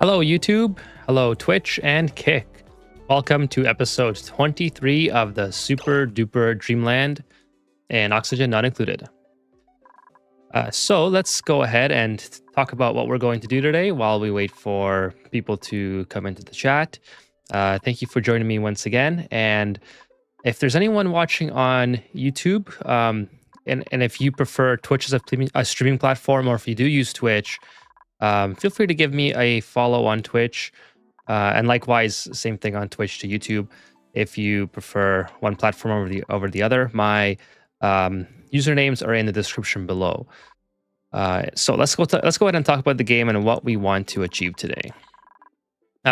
Hello, YouTube. Hello, Twitch and Kick. Welcome to episode 23 of the Super Duper Dreamland and Oxygen Not Included. So let's go ahead and talk about what we're going to do today while we wait for people to come into the chat. Thank you for joining me once again. And if there's anyone watching on YouTube, and if you prefer Twitch as a streaming platform, or if you do use Twitch, feel free to give me a follow on Twitch. And likewise, same thing on Twitch to YouTube. If you prefer one platform over the other, my usernames are in the description below. So let's go ahead and talk about the game and what we want to achieve today.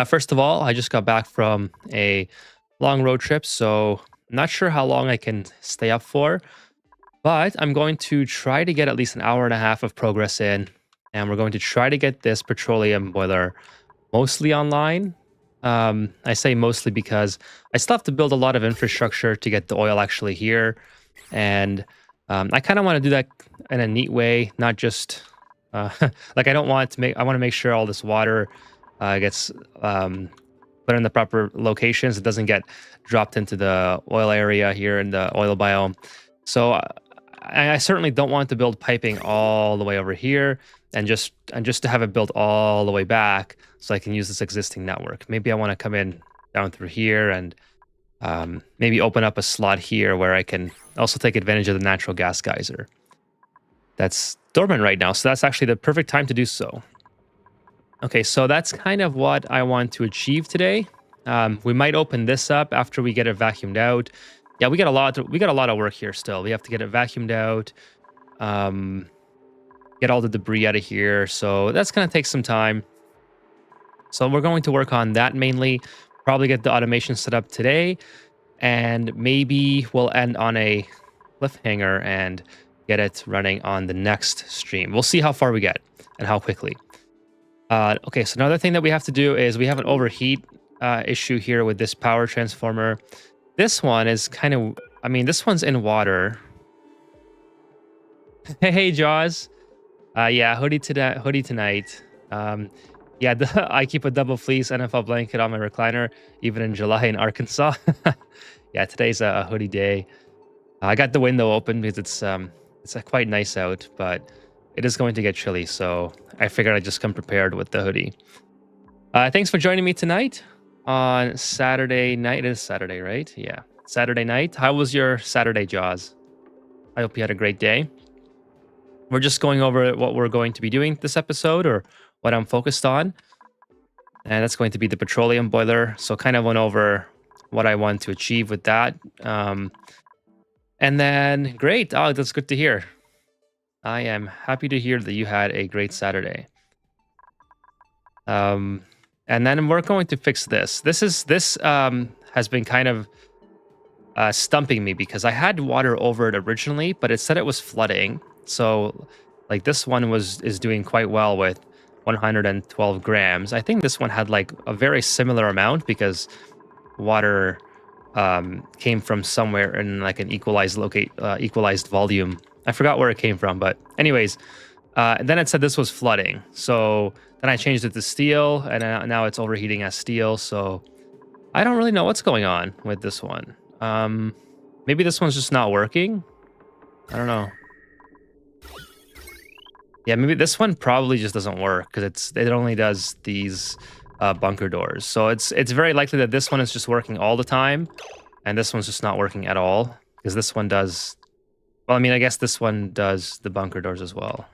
First of all, I just got back from a long road trip, so I'm not sure how long I can stay up for, but I'm going to try to get at least an hour and a half of progress in, and we're going to try to get this petroleum boiler mostly online. I say mostly because I still have to build a lot of infrastructure to get the oil actually here, and I kind of want to do that in a neat way, not just like I want to make sure all this water gets put in the proper locations. It doesn't get dropped into the oil area here in the oil biome. So I certainly don't want to build piping all the way over here and just to have it built all the way back so I can use this existing network. Maybe I want to come in down through here and maybe open up a slot here where I can also take advantage of the natural gas geyser that's dormant right now. So that's actually the perfect time to do so. Okay, so that's kind of what I want to achieve today. We might open this up after we get it vacuumed out. Yeah, we got a lot of work here still. We have to get it vacuumed out, get all the debris out of here. So that's going to take some time. So we're going to work on that mainly, probably get the automation set up today, and maybe we'll end on a cliffhanger and get it running on the next stream. We'll see how far we get and how quickly. Okay, so another thing that we have to do is we have an overheat issue here with this power transformer. This one is kind of, I mean, this one's in water. Hey, Jaws. Yeah, hoodie tonight. Yeah, I keep a double fleece NFL blanket on my recliner, even in July in Arkansas. Yeah, today's a hoodie day. I got the window open because it's quite nice out, but it is going to get chilly, so I figured I'd just come prepared with the hoodie. Thanks for joining me tonight on Saturday night. It is Saturday, right? Yeah, Saturday night. How was your Saturday, Jaws? I hope you had a great day. We're just going over what we're going to be doing this episode, or what I'm focused on. And that's going to be the petroleum boiler. So kind of went over what I want to achieve with that. And then, great. Oh, that's good to hear. I am happy to hear that you had a great Saturday. And then we're going to fix this. This has been kind of stumping me because I had water over it originally, but it said it was flooding. So like this one is doing quite well with 112 grams. I think this one had like a very similar amount because water came from somewhere in like an equalized volume. I forgot where it came from, but anyways, then it said this was flooding. So then I changed it to steel, and now it's overheating as steel. So I don't really know what's going on with this one. Maybe this one's just not working. I don't know. Yeah, maybe this one probably just doesn't work because it only does these bunker doors. So it's very likely that this one is just working all the time, and this one's just not working at all because this one does. Well, I mean, I guess this one does the bunker doors as well.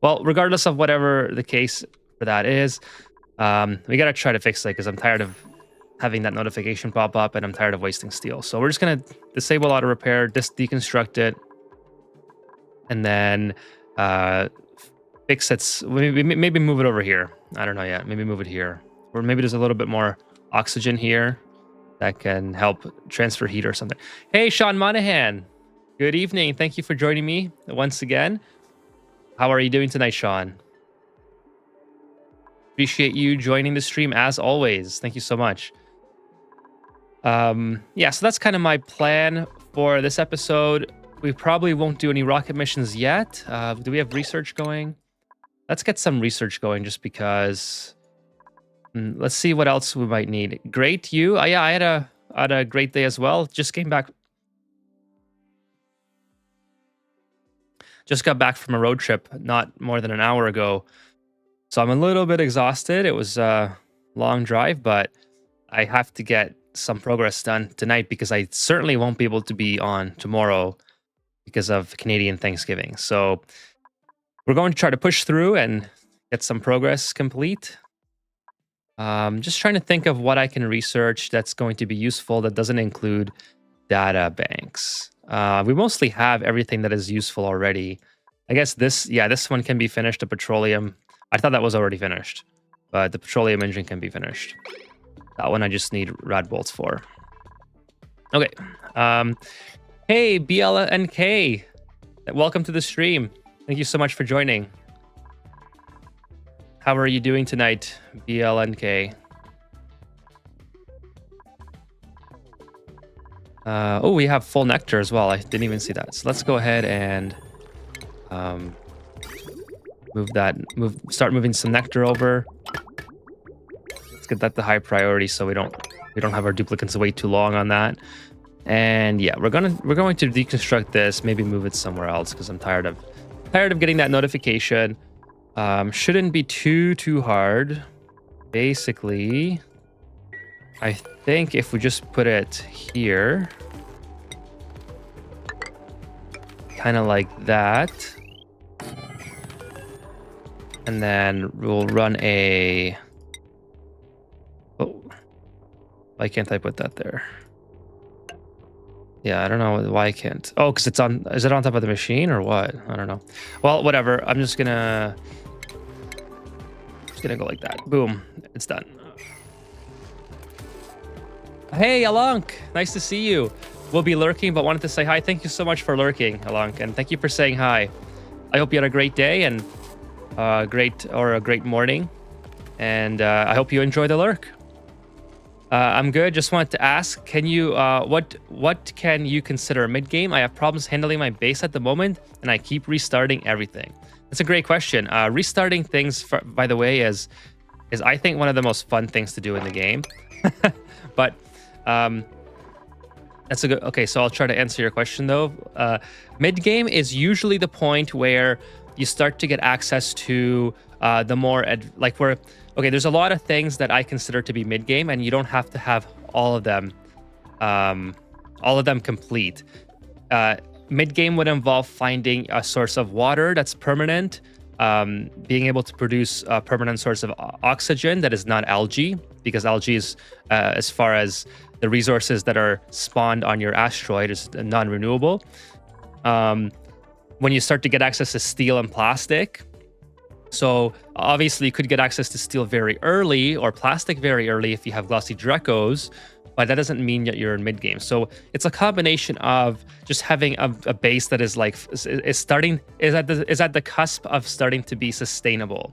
Well, regardless of whatever the case for that is, we gotta try to fix it because I'm tired of having that notification pop up, and I'm tired of wasting steel. So we're just gonna disable auto repair, deconstruct it, and then fix it. Maybe move it over here. I don't know yet. Maybe move it here, or maybe there's a little bit more oxygen here that can help transfer heat or something. Hey, Sean Monahan. Good evening. Thank you for joining me once again. How are you doing tonight, Sean? Appreciate you joining the stream as always. Thank you so much. Yeah, so that's kind of my plan for this episode. We probably won't do any rocket missions yet. Do we have research going? Let's get some research going just because Let's see what else we might need. Great, you? Yeah, I had a great day as well. Just came back. Just got back from a road trip not more than an hour ago. So I'm a little bit exhausted. It was a long drive, but I have to get some progress done tonight because I certainly won't be able to be on tomorrow because of Canadian Thanksgiving. So we're going to try to push through and get some progress complete. Just trying to think of what I can research that's going to be useful that doesn't include data banks. We mostly have everything that is useful already. I guess this one can be finished, the petroleum. I thought that was already finished, but the petroleum engine can be finished. That one I just need rad bolts for. Okay. Hey, BLNK. Welcome to the stream. Thank you so much for joining. How are you doing tonight, BLNK? Oh, we have full nectar as well. I didn't even see that. So let's go ahead and start moving some nectar over. Let's get that the high priority so we don't have our duplicates wait too long on that. And yeah, we're going to deconstruct this, maybe move it somewhere else because I'm tired of getting that notification. Shouldn't be too hard. Basically, I think if we just put it here, kind of like that, and then we'll run a... Oh, why can't I put that there? Yeah, I don't know why I can't. Oh, because it's on... Is it on top of the machine or what? I don't know. Well, whatever. I'm just gonna go like that. Boom. It's done. Hey, Alank. Nice to see you. We'll be lurking, but wanted to say hi. Thank you so much for lurking, Alank, and thank you for saying hi. I hope you had a great day and a great morning, and I hope you enjoy the lurk. I'm good. Just wanted to ask, can you what can you consider mid game? I have problems handling my base at the moment, and I keep restarting everything. That's a great question. Restarting things, by the way, is I think one of the most fun things to do in the game. But that's a good. Okay, so I'll try to answer your question though. Mid game is usually the point where you start to get access to the more there's a lot of things that I consider to be mid game, and you don't have to have all of them complete. Mid game would involve finding a source of water that's permanent, being able to produce a permanent source of oxygen that is not algae, because algae is, as far as the resources that are spawned on your asteroid, is non-renewable. When you start to get access to steel and plastic, so obviously you could get access to steel very early or plastic very early if you have glossy Drecos, but that doesn't mean that you're in mid game. So it's a combination of just having a base that is like is at the cusp of starting to be sustainable.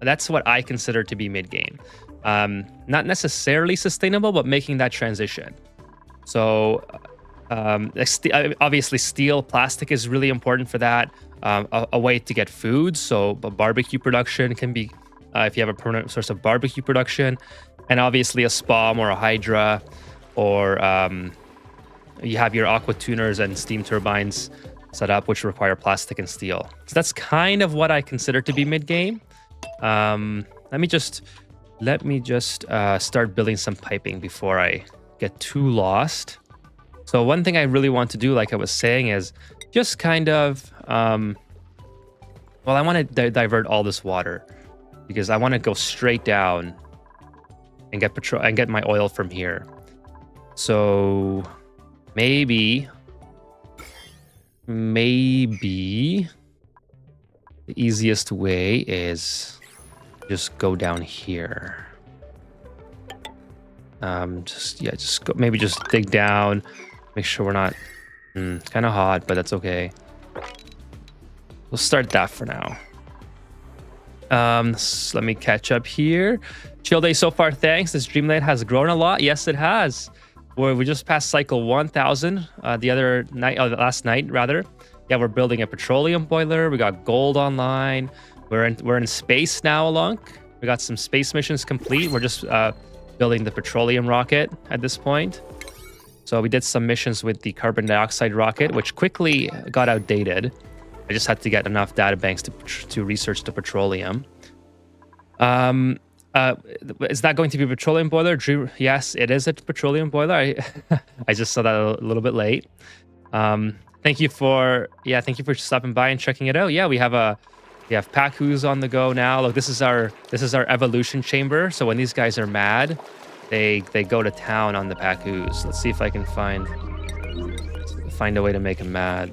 That's what I consider to be mid game. Not necessarily sustainable, but making that transition. So obviously steel, plastic is really important for that. A way to get food, so barbecue production can be if you have a permanent source of barbecue production, and obviously a SPOM or a Hydra, or you have your aqua tuners and steam turbines set up, which require plastic and steel. So that's kind of what I consider to be mid game. Let me just start building some piping before I get too lost. So one thing I really want to do, like I was saying, is just kind of, I want to divert all this water because I want to go straight down and get petrol and get my oil from here. So maybe the easiest way is just go down here. Just go, maybe just dig down, make sure we're not. It's kind of hot, but that's okay. We'll start that for now. So let me catch up here. Chill day so far, thanks. This Dreamland has grown a lot. Yes, it has. We just passed cycle 1000 the other night, last night rather. Yeah, we're building a petroleum boiler. We got gold online. We're in space now, Alunk. We got some space missions complete. We're just building the petroleum rocket at this point. So we did some missions with the carbon dioxide rocket, which quickly got outdated. I just had to get enough data banks to research the petroleum. Is that going to be a petroleum boiler? Yes, it is a petroleum boiler. I just saw that a little bit late. Thank you for stopping by and checking it out. Yeah, we have Pacus on the go now. Look, this is our evolution chamber. So when these guys are mad, they go to town on the Pacus. Let's see if I can find a way to make them mad.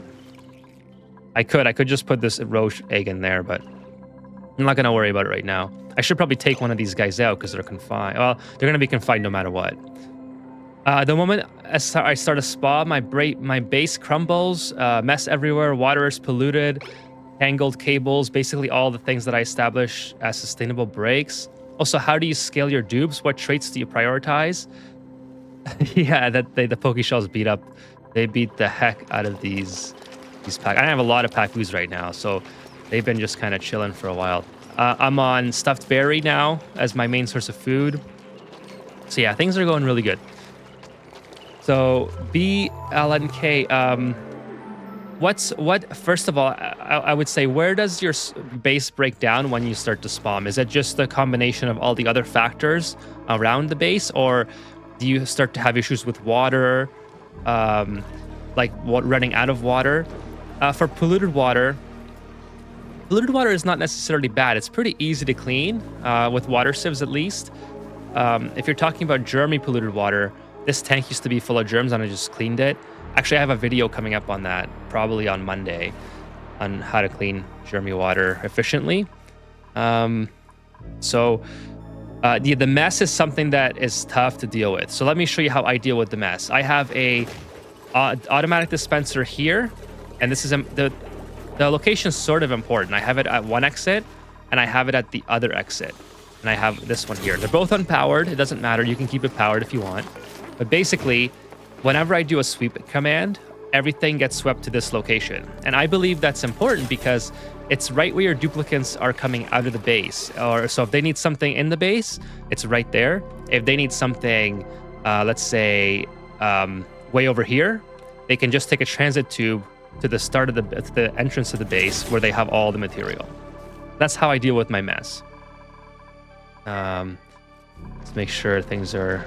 I could just put this roach egg in there, but I'm not gonna worry about it right now. I should probably take one of these guys out because they're confined. Well, they're gonna be confined no matter what. The moment I start a spa, my base crumbles, mess everywhere, water is polluted, tangled cables, basically all the things that I establish as sustainable breaks. Also, how do you scale your dupes? What traits do you prioritize? Yeah, the Pokeshells beat the heck out of these pack. I have a lot of Pacus right now, so they've been just kind of chilling for a while. I'm on stuffed berry now as my main source of food. So yeah, things are going really good. So BLNK, first of all, I would say, where does your base break down when you start to spawn? Is it just the combination of all the other factors around the base, or do you start to have issues with water, like running out of water? For polluted water is not necessarily bad. It's pretty easy to clean with water sieves, at least. If you're talking about germy polluted water, this tank used to be full of germs and I just cleaned it. Actually, I have a video coming up on that, probably on Monday, on how to clean germy water efficiently. The mess is something that is tough to deal with. So let me show you how I deal with the mess. I have a automatic dispenser here, and this is the location is sort of important. I have it at one exit, and I have it at the other exit. And I have this one here. They're both unpowered. It doesn't matter. You can keep it powered if you want. But basically, whenever I do a sweep command, everything gets swept to this location. And I believe that's important because it's right where your duplicates are coming out of the base. So if they need something in the base, it's right there. If they need something, let's say, way over here, they can just take a transit tube to the start of the entrance of the base where they have all the material. That's how I deal with my mess. Let's make sure things are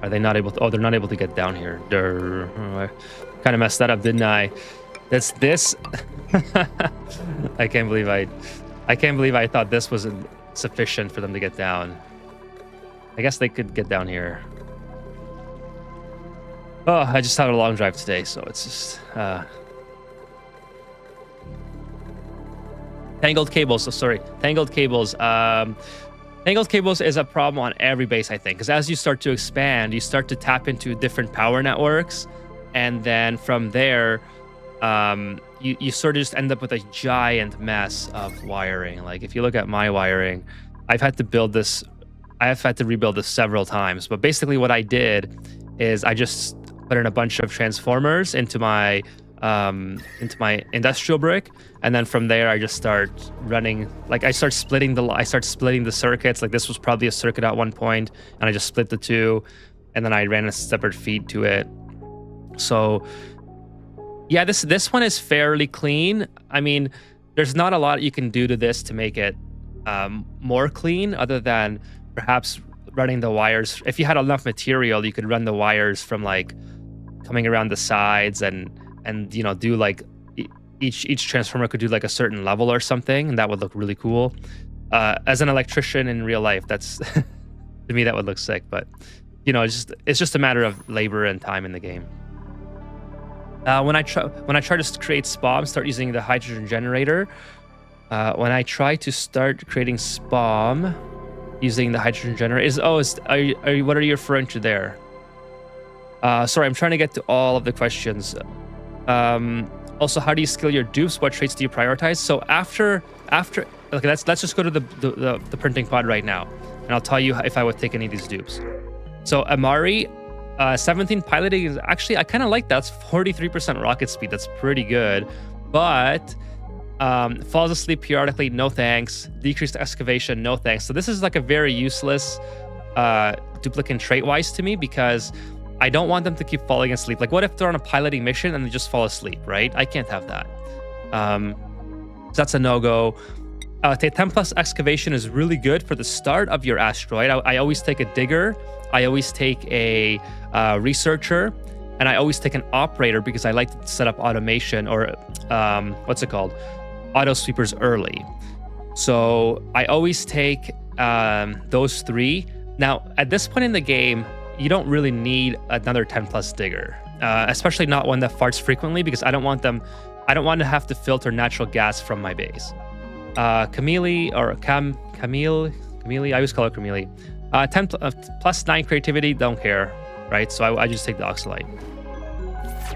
they not able to, oh, they're not able to get down here. I kind of messed that up, didn't I? That's this. I can't believe I thought this wasn't sufficient for them to get down. I guess they could get down here. Oh, I just had a long drive today, so it's just tangled cables. So sorry, tangled cables. Tangled cables is a problem on every base, I think, because as you start to expand, you start to tap into different power networks, and then from there, you sort of just end up with a giant mess of wiring. Like if you look at my wiring, I've had to rebuild this several times. But basically, what I did is I just put in a bunch of transformers into my industrial brick, and then from there I just start running, like I start splitting the circuits. Like this was probably a circuit at one point, and I just split the two, and then I ran a separate feed to it. So yeah, this one is fairly clean. I mean, there's not a lot you can do to this to make it more clean, other than perhaps running the wires. If you had enough material, you could run the wires from like coming around the sides and you know, do like each transformer could do like a certain level or something, and that would look really cool. As an electrician in real life, that's to me that would look sick. But you know, it's just a matter of labor and time in the game. When I try to create SPOM, start using the hydrogen generator. When I try to start creating SPOM using the hydrogen generator, what are you referring to there? Sorry, I'm trying to get to all of the questions. Also, how do you scale your dupes? What traits do you prioritize? So after okay, let's just go to the printing pod right now, and I'll tell you if I would take any of these dupes. So Amari, 17 piloting is actually, I kind of like that. That's 43% rocket speed. That's pretty good. But Falls asleep periodically, no thanks. Decreased excavation, no thanks. So this is like a very useless duplicate trait-wise to me, because I don't want them to keep falling asleep. Like, what if they're on a piloting mission and they just fall asleep, right? I can't have that. So that's a no-go. 10 plus excavation is really good for the start of your asteroid. I always take a digger. I always take a researcher. And I always take an operator because I like to set up automation, or what's it called? Auto sweepers early. So I always take those 3. Now, at this point in the game, you don't really need another 10 plus digger, especially not one that farts frequently, because I don't want to have to filter natural gas from my base. Camille, I always call it Camille. 10 plus 9 creativity, don't care, right? So I just take the oxalite.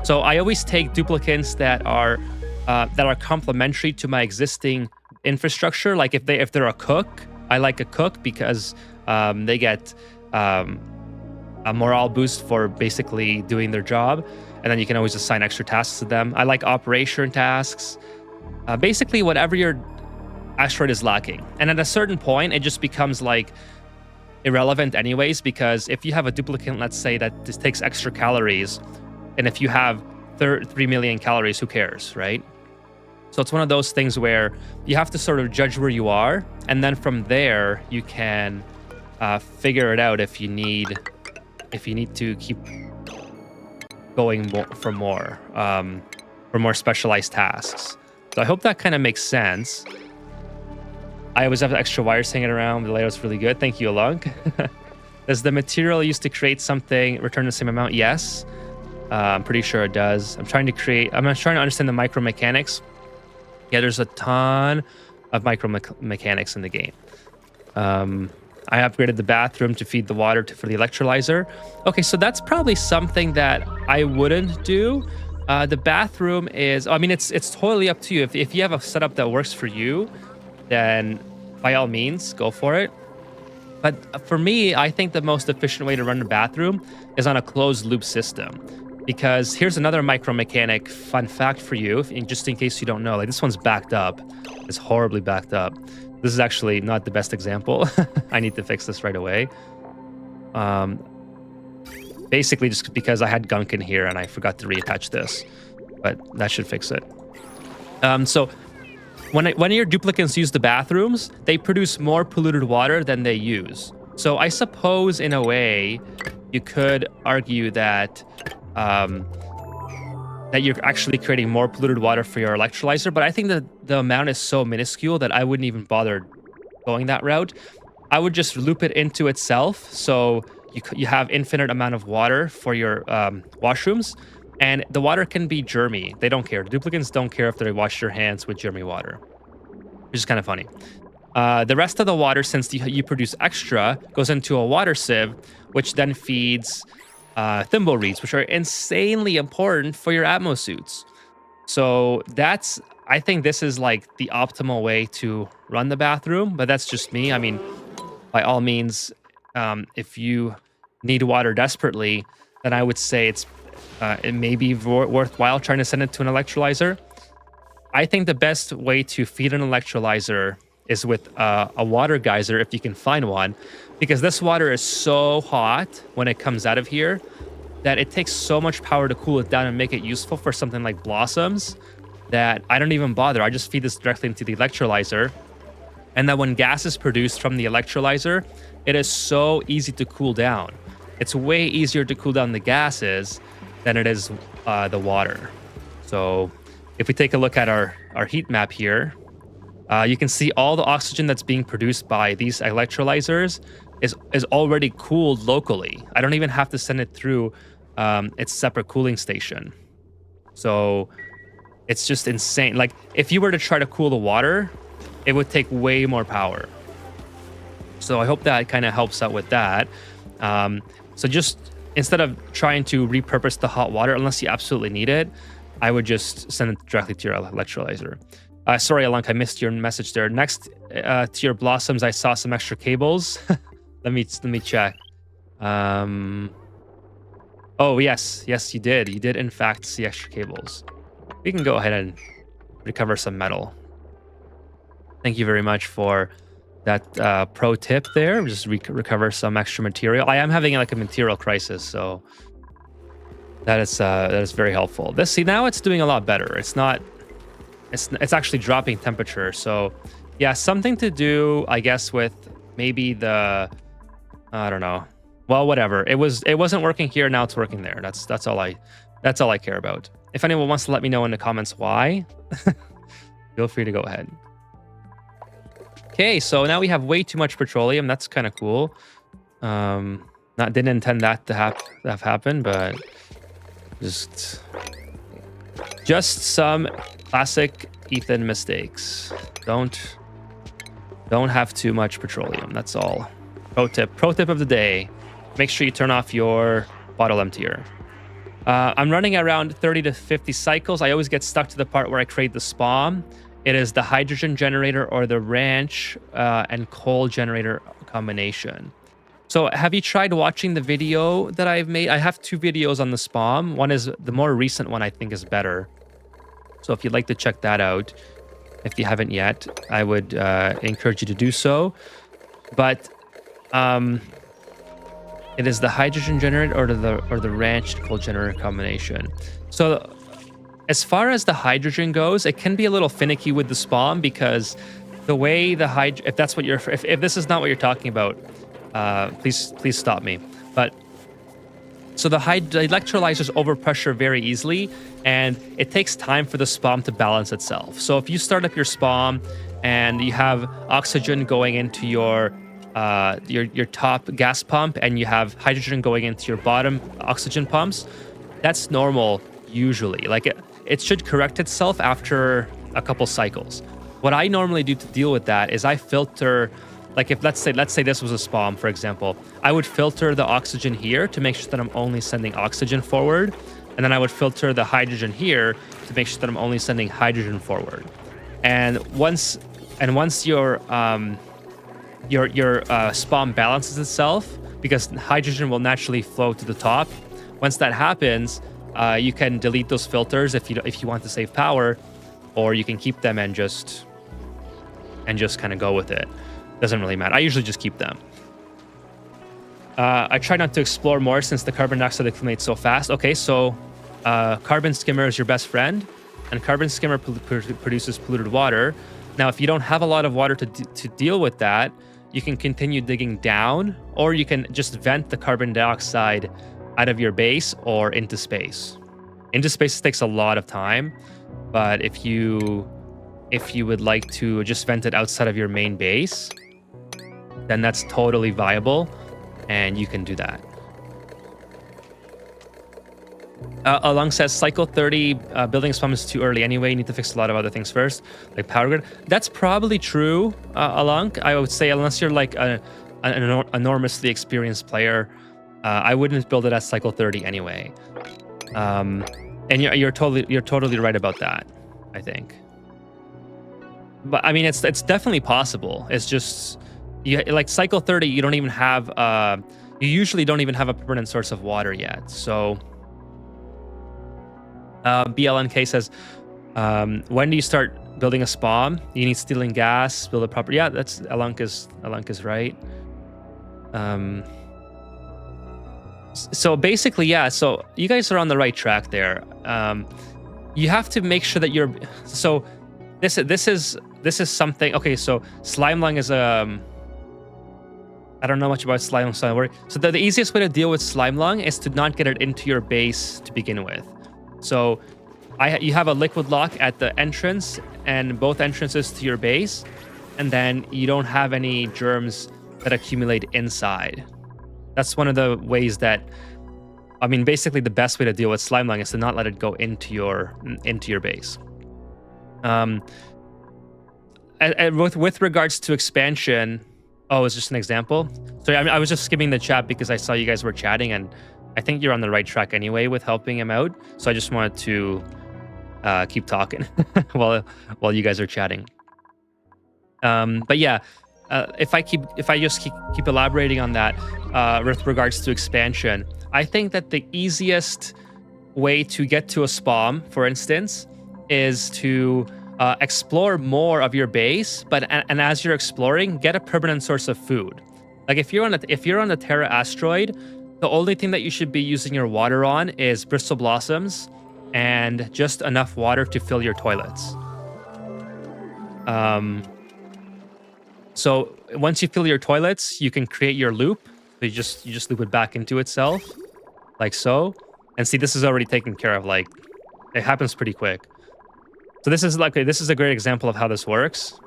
So I always take duplicants that are complementary to my existing infrastructure. Like if they're a cook, I like a cook because they get a morale boost for basically doing their job, and then you can always assign extra tasks to them. I like operation tasks, basically whatever your asteroid is lacking. And at a certain point, it just becomes like irrelevant anyways, because if you have a duplicant, let's say, that just takes extra calories, and if you have 3 million calories, who cares, right? So it's one of those things where you have to sort of judge where you are, and then from there you can figure it out if you need to keep going for more specialized tasks. So I hope that kind of makes sense. I always have extra wires hanging around. The layout's really good. Thank you, Alunk. Does the material used to create something return the same amount? Yes. I'm pretty sure it does. I'm trying to understand the micro mechanics. Yeah, there's a ton of micro mechanics in the game. I upgraded the bathroom to feed the water for the electrolyzer. Okay, so that's probably something that I wouldn't do. The bathroom is, I mean, it's totally up to you. If you have a setup that works for you, then by all means, go for it. But for me, I think the most efficient way to run the bathroom is on a closed loop system. Because here's another micro mechanic fun fact for you, just in case you don't know. Like, this one's backed up. It's horribly backed up. This is actually not the best example. I need to fix this right away. Basically, just because I had gunk in here and I forgot to reattach this. But that should fix it. So when your duplicants use the bathrooms, they produce more polluted water than they use. So I suppose, in a way, you could argue that that you're actually creating more polluted water for your electrolyzer, but I think that the amount is so minuscule that I wouldn't even bother going that route. I would just loop it into itself, so you have infinite amount of water for your washrooms, and the water can be germy. They don't care. Duplicants don't care if they wash their hands with germy water, which is kind of funny. The rest of the water, since you produce extra, goes into a water sieve, which then feeds thimble reeds, which are insanely important for your Atmos suits. So I think this is like the optimal way to run the bathroom, but that's just me. I mean, by all means, if you need water desperately, then I would say it may be worthwhile trying to send it to an electrolyzer. I think the best way to feed an electrolyzer is with a water geyser, if you can find one, because this water is so hot when it comes out of here that it takes so much power to cool it down and make it useful for something like blossoms that I don't even bother. I just feed this directly into the electrolyzer, and then when gas is produced from the electrolyzer, it is so easy to cool down. It's way easier to cool down the gases than it is the water. So if we take a look at our heat map here, you can see all the oxygen that's being produced by these electrolyzers is already cooled locally. I don't even have to send it through its separate cooling station. So it's just insane. Like, if you were to try to cool the water, it would take way more power. So I hope that kind of helps out with that. So just instead of trying to repurpose the hot water, unless you absolutely need it, I would just send it directly to your electrolyzer. Sorry, Alunk, I missed your message there. Next to your blossoms, I saw some extra cables. let me check. Oh, yes, you did. You did, in fact, see extra cables. We can go ahead and recover some metal. Thank you very much for that pro tip there. Just recover some extra material. I am having like a material crisis, so that is very helpful. See, now it's doing a lot better. It's not. It's actually dropping temperature. So yeah, something to do, I guess, with maybe the, I don't know. Well, whatever. It wasn't working here. Now it's working there. That's all I care about. If anyone wants to let me know in the comments why, feel free to go ahead. Okay, so now we have way too much petroleum. That's kind of cool. Didn't intend that to have happened, but just some classic Ethan mistakes. Don't have too much petroleum. That's all. Pro tip of the day: make sure you turn off your bottle emptier. I'm running around 30 to 50 cycles. I always get stuck to the part where I create the spawn. It is the hydrogen generator or the ranch and coal generator combination. So have you tried watching the video that I've made? I have 2 videos on the spawn. One is the more recent one, I think is better. So if you'd like to check that out, if you haven't yet, I would encourage you to do so. But it is the hydrogen generator or the ranch coal generator combination. So as far as the hydrogen goes, it can be a little finicky with the spawn because the way the if that's what if this is not what you're talking about, please stop me. But so the electrolyzers overpressure very easily, and it takes time for the spawn to balance itself. So if you start up your spawn and you have oxygen going into your top gas pump and you have hydrogen going into your bottom oxygen pumps, that's normal usually. Like it should correct itself after a couple cycles. What I normally do to deal with that is I filter, like if let's say this was a spawn, for example, I would filter the oxygen here to make sure that I'm only sending oxygen forward, and then I would filter the hydrogen here to make sure that I'm only sending hydrogen forward. And once your spawn balances itself, because hydrogen will naturally flow to the top. Once that happens, you can delete those filters if you want to save power, or you can keep them and just kind of go with it. Doesn't really matter. I usually just keep them. I try not to explore more since the carbon dioxide accumulates so fast. Okay, so carbon skimmer is your best friend, and carbon skimmer produces polluted water. Now, if you don't have a lot of water to deal with that, you can continue digging down, or you can just vent the carbon dioxide out of your base or into space. Into space takes a lot of time, but if you would like to just vent it outside of your main base, then that's totally viable, and you can do that. Along says, cycle 30, building a spawn is too early anyway. You need to fix a lot of other things first, like power grid. That's probably true, Along. I would say, unless you're like an enormously experienced player, I wouldn't build it at cycle 30 anyway. And you're totally right about that, I think. But I mean, it's definitely possible. It's just like cycle 30, you don't even have you usually don't even have a permanent source of water yet. So BLNK says, when do you start building a spawn? You need steel and gas, build a proper. Yeah, that's Alunk is right. So basically, yeah. So you guys are on the right track there. You have to make sure that you're. So this is something. Okay, so slime lung is I don't know much about slime lung. So the easiest way to deal with slime lung is to not get it into your base to begin with. So you have a liquid lock at the entrance and both entrances to your base, and then you don't have any germs that accumulate inside. That's one of the ways that, I mean, basically the best way to deal with slime lung is to not let it go into your base. With regards to expansion, it's just an example. Sorry, I was just skimming the chat because I saw you guys were chatting, and I think you're on the right track anyway with helping him out. So I just wanted to keep talking while you guys are chatting. But yeah, if I just keep elaborating on that with regards to expansion, I think that the easiest way to get to a spawn, for instance, is to explore more of your base, and as you're exploring, get a permanent source of food. Like if you're on the Terra Asteroid, the only thing that you should be using your water on is bristle blossoms and just enough water to fill your toilets. So once you fill your toilets, you can create your loop. So you just loop it back into itself, like so. And see, this is already taken care of. Like, it happens pretty quick. So this is a great example of how this works.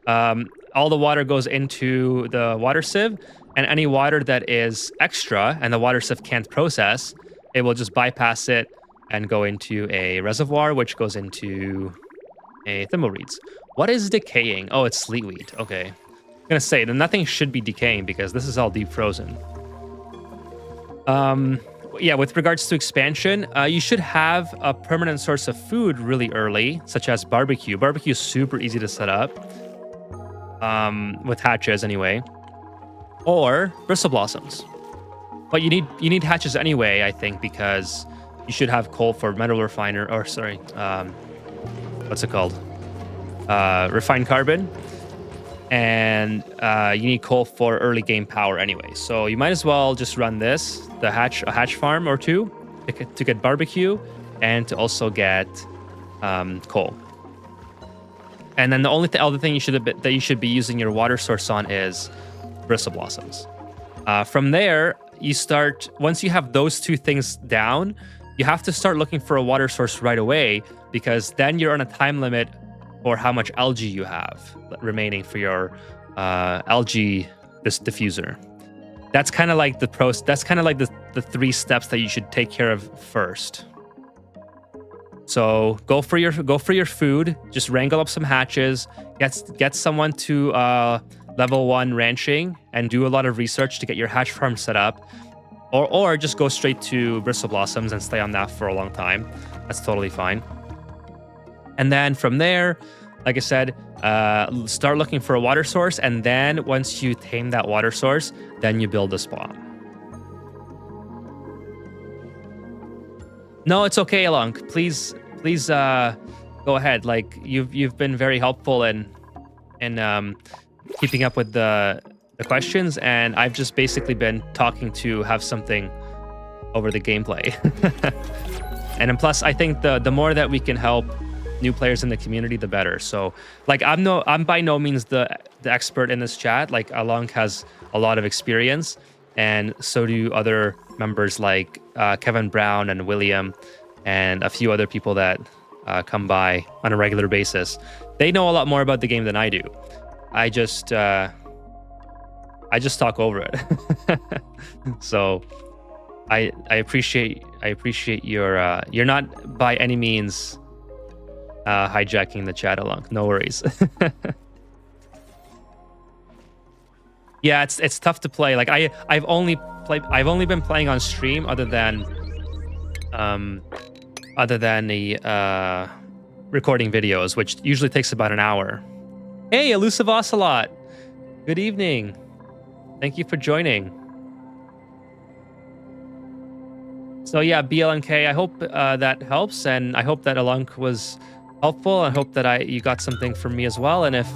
All the water goes into the water sieve, and any water that is extra and the water sieve can't process, it will just bypass it and go into a reservoir, which goes into a thimbleweeds. What is decaying? Oh, it's sleetweed. Okay. I'm gonna say that nothing should be decaying because this is all deep frozen. Yeah, with regards to expansion, you should have a permanent source of food really early, such as barbecue. Barbecue is super easy to set up, with hatches anyway, or bristle blossoms. But you need hatches anyway, I think, because you should have coal for metal refiner, or sorry, what's it called? Refined carbon. And you need coal for early game power anyway. So you might as well just run this, a hatch farm or two, to get barbecue and to also get coal. And then the only other thing you should be using your water source on is bristle blossoms. From there, you start, once you have those two things down, you have to start looking for a water source right away, because then you're on a time limit or how much algae you have remaining for your algae diffuser. That's kind of like the three steps that you should take care of first. So go for your food. Just wrangle up some hatches. Get someone to level 1 ranching and do a lot of research to get your hatch farm set up, or just go straight to bristle blossoms and stay on that for a long time. That's totally fine. And then from there, like I said, start looking for a water source, and then once you tame that water source, then you build a spawn. No, it's okay, Alunk. Please, go ahead. Like you've been very helpful in keeping up with the questions, and I've just basically been talking to have something over the gameplay. And then plus, I think the more that we can help new players in the community, the better. So like I'm by no means the expert in this chat. Like Alunk has a lot of experience, and so do other members like Kevin Brown and William and a few other people that come by on a regular basis. They know a lot more about the game than I do. I just talk over it. So I appreciate your you're not by any means hijacking the chat along. No worries. Yeah, it's tough to play. Like I've only been playing on stream other than the recording videos, which usually takes about an hour. Hey, Elusive Ocelot. Good evening. Thank you for joining. So yeah, BLNK, I hope that helps, and I hope that Alunk was helpful. I hope that you got something from me as well. And if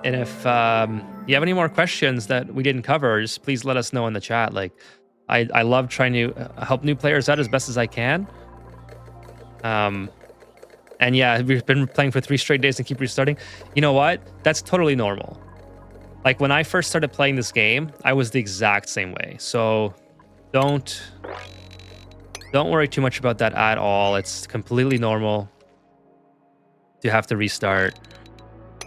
you have any more questions that we didn't cover, just please let us know in the chat. Like, I love trying to help new players out as best as I can. And yeah, we've been playing for 3 straight days and keep restarting. You know what? That's totally normal. Like when I first started playing this game, I was the exact same way. So don't worry too much about that at all. It's completely normal to have to restart.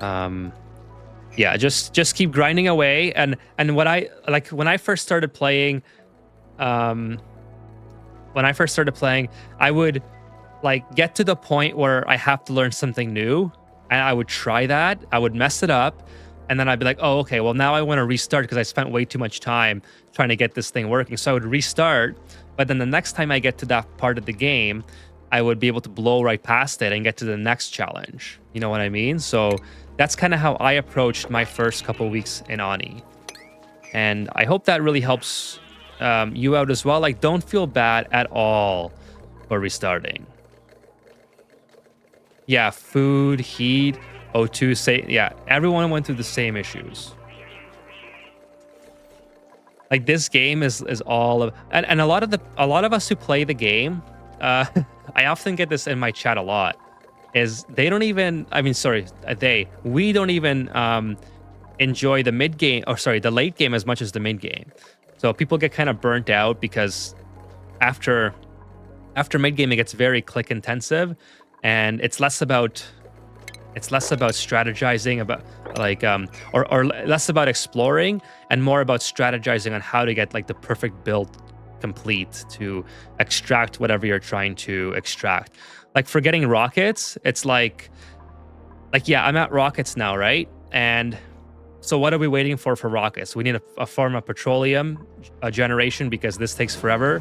Yeah, just keep grinding away. And when I first started playing, I would like get to the point where I have to learn something new, and I would try that. I would mess it up, and then I'd be like, oh, okay, well now I want to restart because I spent way too much time trying to get this thing working. So I would restart, but then the next time I get to that part of the game, I would be able to blow right past it and get to the next challenge. You know what I mean? So that's kind of how I approached my first couple weeks in Ani. And I hope that really helps you out as well. Like, don't feel bad at all for restarting. Yeah, food, heat, O2, say, yeah, everyone went through the same issues. Like this game is all of, and a lot of us who play the game, I often get this in my chat a lot, is they don't even, I mean, sorry, we don't even enjoy the mid game, or sorry, the late game as much as the mid game. So people get kind of burnt out because after mid game it gets very click intensive, and it's less about strategizing about like or less about exploring and more about strategizing on how to get like the perfect build complete to extract whatever you're trying to extract. Like for getting rockets, it's like yeah, I'm at rockets now, right? And so what are we waiting for rockets? We need a form of petroleum generation, because this takes forever,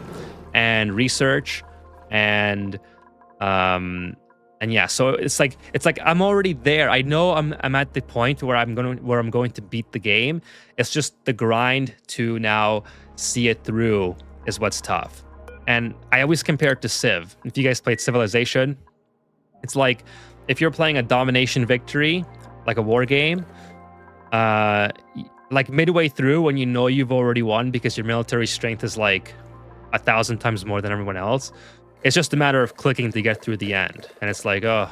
and research, and yeah, so it's like I'm already there. I know I'm at the point where I'm going to beat the game. It's just the grind to now see it through is what's tough. And I always compare it to Civ. If you guys played Civilization, it's like if you're playing a domination victory, like a war game, like midway through when you know you've already won because your military strength is like 1,000 times more than everyone else. It's just a matter of clicking to get through the end. And it's like, oh,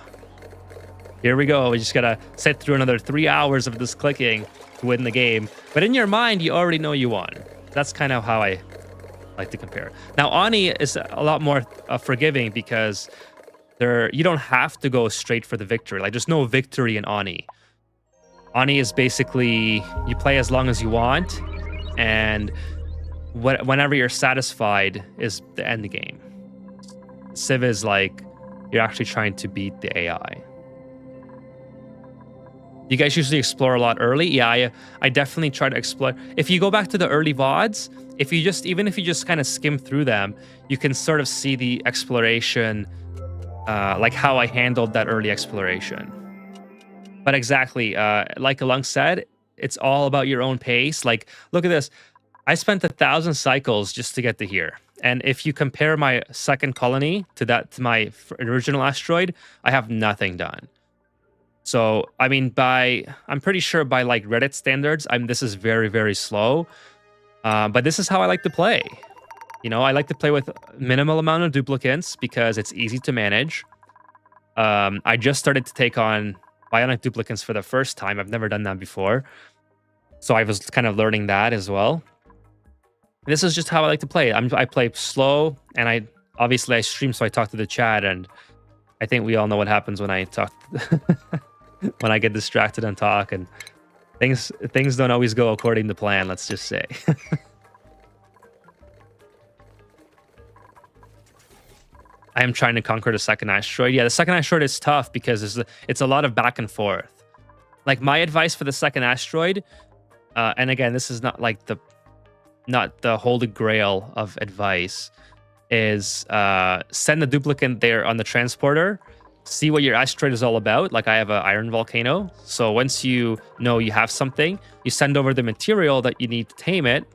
here we go. We just gotta sit through another 3 hours of this clicking to win the game. But in your mind, you already know you won. That's kind of how I like to compare. Now, Ani is a lot more forgiving because you don't have to go straight for the victory. Like, there's no victory in Ani. Ani is basically, you play as long as you want, and whenever you're satisfied is the end game. Civ is like, you're actually trying to beat the AI. You guys usually explore a lot early? Yeah, I definitely try to explore. If you go back to the early VODs, even if you just kind of skim through them, you can sort of see the exploration, like how I handled that early exploration. But exactly, like Alung said, it's all about your own pace. Like, look at this. I spent 1,000 cycles just to get to here. And if you compare my second colony to my original asteroid, I have nothing done. So, I mean, I'm pretty sure by like Reddit standards, this is very, very slow. But this is how I like to play. You know, I like to play with minimal amount of duplicates because it's easy to manage. I just started to take on bionic duplicates for the first time. I've never done that before. So I was kind of learning that as well. This is just how I like to play. I play slow, and I stream, so I talk to the chat, and I think we all know what happens when I talk, when I get distracted and talk, and things don't always go according to plan, let's just say. I am trying to conquer the second asteroid. Yeah, the second asteroid is tough because it's a lot of back and forth. Like, my advice for the second asteroid, and again, this is not like not the holy grail of advice, is send the duplicate there on the transporter, see what your asteroid is all about. Like, I have an iron volcano, so once you know you have something, you send over the material that you need to tame it,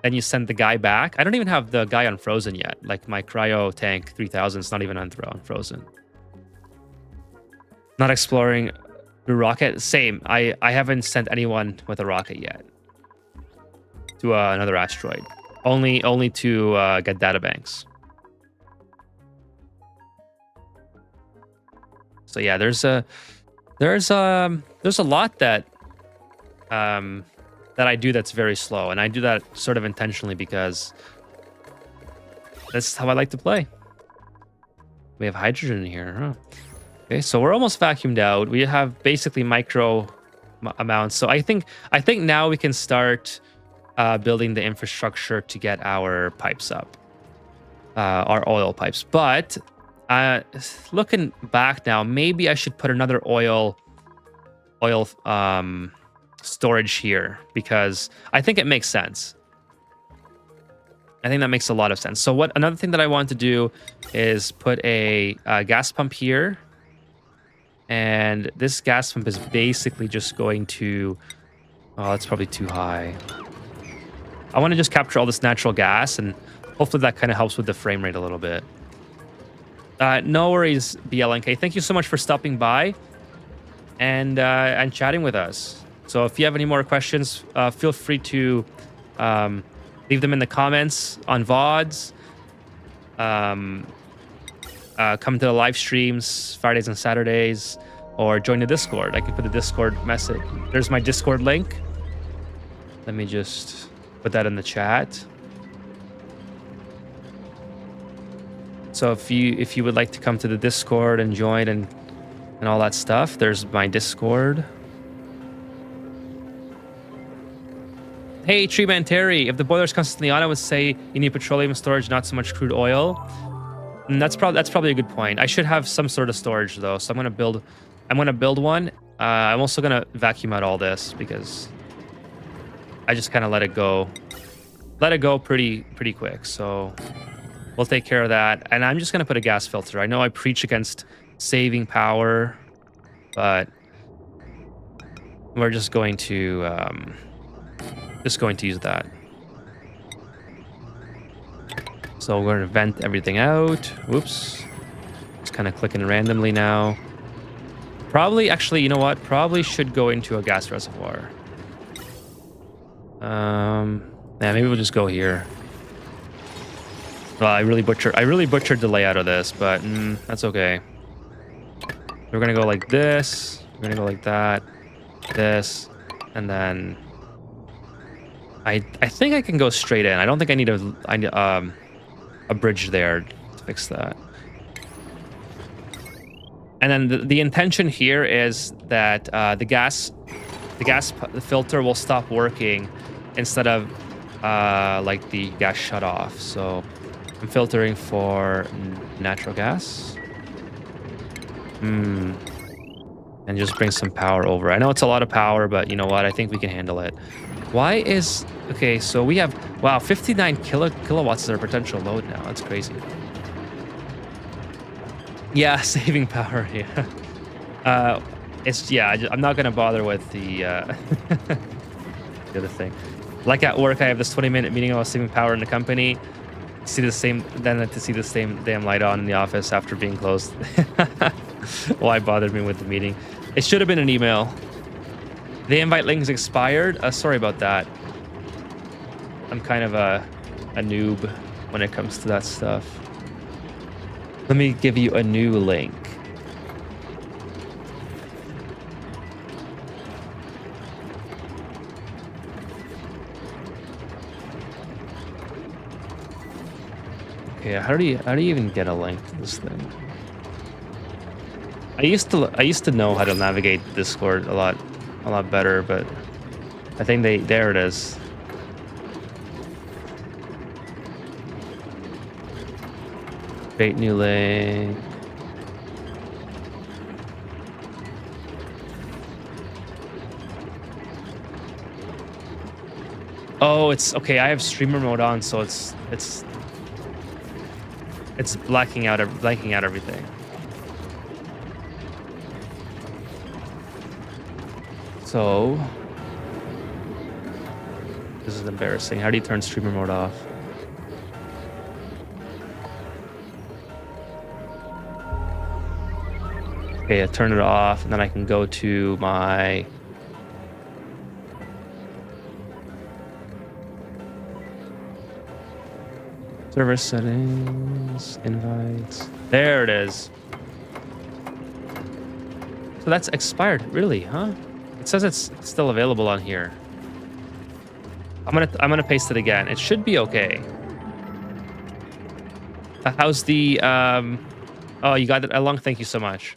then you send the guy back. I don't even have the guy unfrozen yet. Like, my cryo tank 3000 is not even unfrozen. Not exploring through rocket. Same. I haven't sent anyone with a rocket yet to another asteroid. Only to get data banks. So yeah, there's a lot that that I do that's very slow, and I do that sort of intentionally because that's how I like to play. We have hydrogen here, huh? Okay, so we're almost vacuumed out. We have basically micro amounts. So I think now we can start building the infrastructure to get our pipes up, our oil pipes. But looking back now, maybe I should put another oil storage here, because I think it makes sense. I think that makes a lot of sense. So another thing that I want to do is put a gas pump here. And this gas pump is basically just going to... Oh, that's probably too high. I want to just capture all this natural gas, and hopefully that kind of helps with the frame rate a little bit. No worries, BLNK. Thank you so much for stopping by and chatting with us. So if you have any more questions, feel free to leave them in the comments on VODs. Come to the live streams Fridays and Saturdays, or join the Discord. I can put the Discord message. There's my Discord link. Let me just put that in the chat. So if you would like to come to the Discord and join and all that stuff, there's my Discord. Hey, Treeman Terry, if the boiler's constantly on, I would say you need petroleum storage, not so much crude oil. And that's probably a good point. I should have some sort of storage though, so I'm gonna build one. I'm also gonna vacuum out all this because I just kind of let it go pretty quick. So we'll take care of that. And I'm just gonna put a gas filter. I know I preach against saving power, but we're just going to use that. So we're gonna vent everything out. Whoops. Just kind of clicking randomly now. Probably, actually, you know what? Probably should go into a gas reservoir. Yeah, maybe we'll just go here. Well, I really butchered the layout of this, but that's okay. We're gonna go like this. We're gonna go like that, this, and then I think I can go straight in. I don't think I need a bridge there to fix that. And then the intention here is that the gas filter will stop working instead of like the gas shut off. So I'm filtering for natural gas. And just bring some power over. I know it's a lot of power, but you know what? I think we can handle it. Why is... Okay, so we have... Wow, 59 kilowatts is our potential load now. That's crazy. Yeah, saving power, yeah. I'm not going to bother with the, the other thing. Like at work, I have this 20-minute meeting about saving power in the company. See the same... Then to see the same damn light on in the office after being closed. Why bothered me with the meeting? It should have been an email. The invite link's expired. Sorry about that. I'm kind of a noob when it comes to that stuff. Let me give you a new link. Okay, how do you even get a link to this thing? I used to know how to navigate Discord a lot better, but I think there it is. Create new link. Oh, it's okay. I have streamer mode on, so it's blacking out everything. So, this is embarrassing. How do you turn streamer mode off? Okay, I turn it off, and then I can go to my... server settings, invites. There it is. So that's expired, really, huh? It says it's still available on here. I'm gonna paste it again. It should be okay. How's the oh, you got it along. Thank you so much.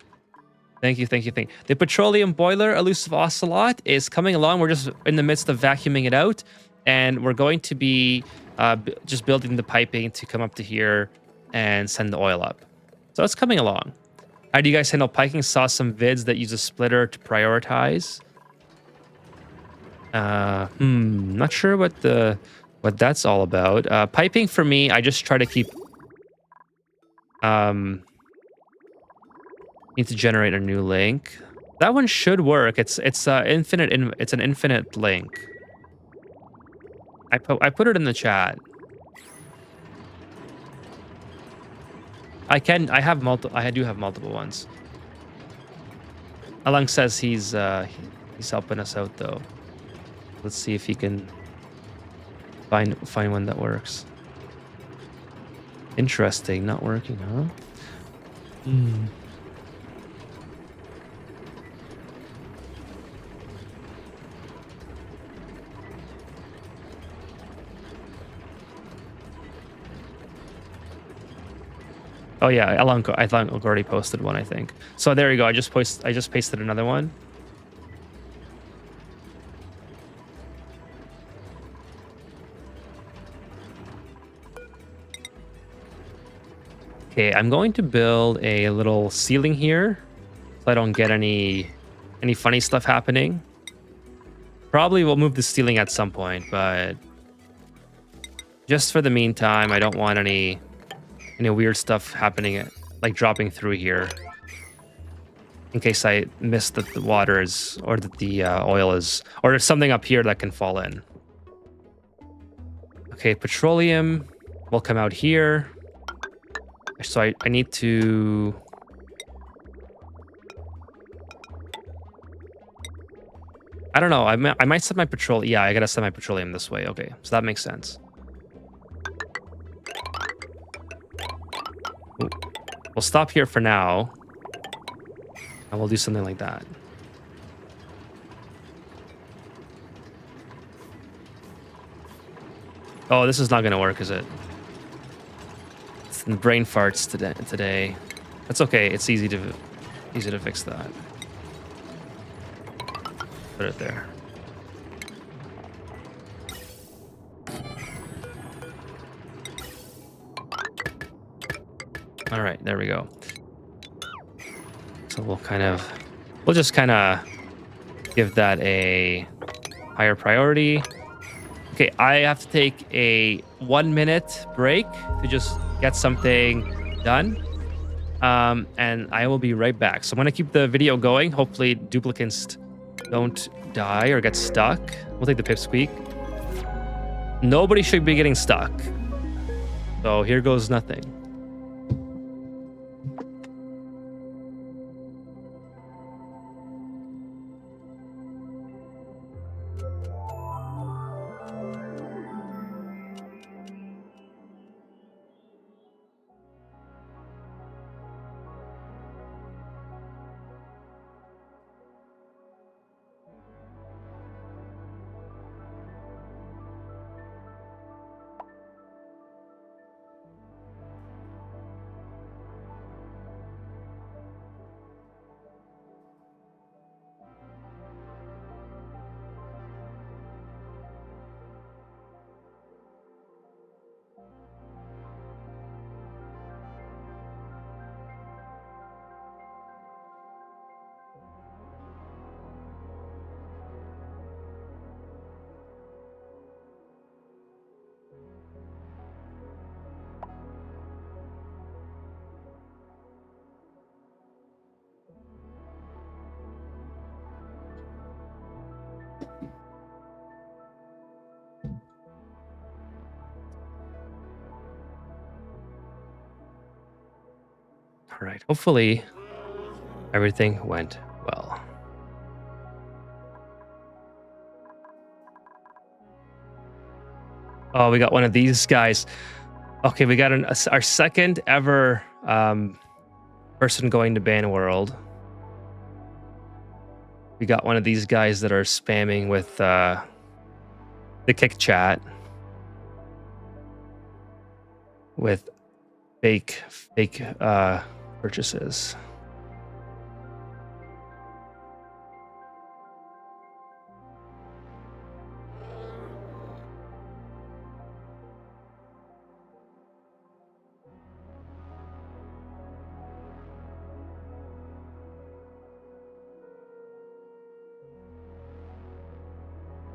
Thank you. The petroleum boiler, elusive ocelot, is coming along. We're just in the midst of vacuuming it out, and we're going to be just building the piping to come up to here and send the oil up. So it's coming along. How do you guys handle piping? Saw some vids that use a splitter to prioritize. Not sure what that's all about. Piping for me, I just try to keep. Need to generate a new link. That one should work. It's infinite. It's an infinite link. I put it in the chat. I can. I have multiple. I do have multiple ones. Alang says he's helping us out though. Let's see if he can find one that works. Interesting, not working, huh? Hmm. Oh yeah, Alan, I thought already posted one. I think so. There you go. I just pasted another one. Okay, I'm going to build a little ceiling here, so I don't get any funny stuff happening. Probably will move the ceiling at some point, but just for the meantime, I don't want any weird stuff happening, like dropping through here, in case I miss that the water is, or that the oil is, or there's something up here that can fall in. Okay, petroleum will come out here. So I need to... I don't know. I might set my petroleum. Yeah, I gotta set my petroleum this way. Okay, so that makes sense. Ooh. We'll stop here for now. And we'll do something like that. Oh, this is not gonna work, is it? Brain farts today. That's okay. It's easy to fix that. Put it there. All right, there we go. So we'll just kind of give that a higher priority. Okay, I have to take a 1-minute break to just get something done. And I will be right back. So I'm going to keep the video going. Hopefully duplicates don't die or get stuck. We'll take the pipsqueak. Nobody should be getting stuck. So here goes nothing. All right, hopefully everything went well. Oh, we got one of these guys. Okay, we got our second ever person going to ban world. We got one of these guys that are spamming with the kick chat with fake purchases.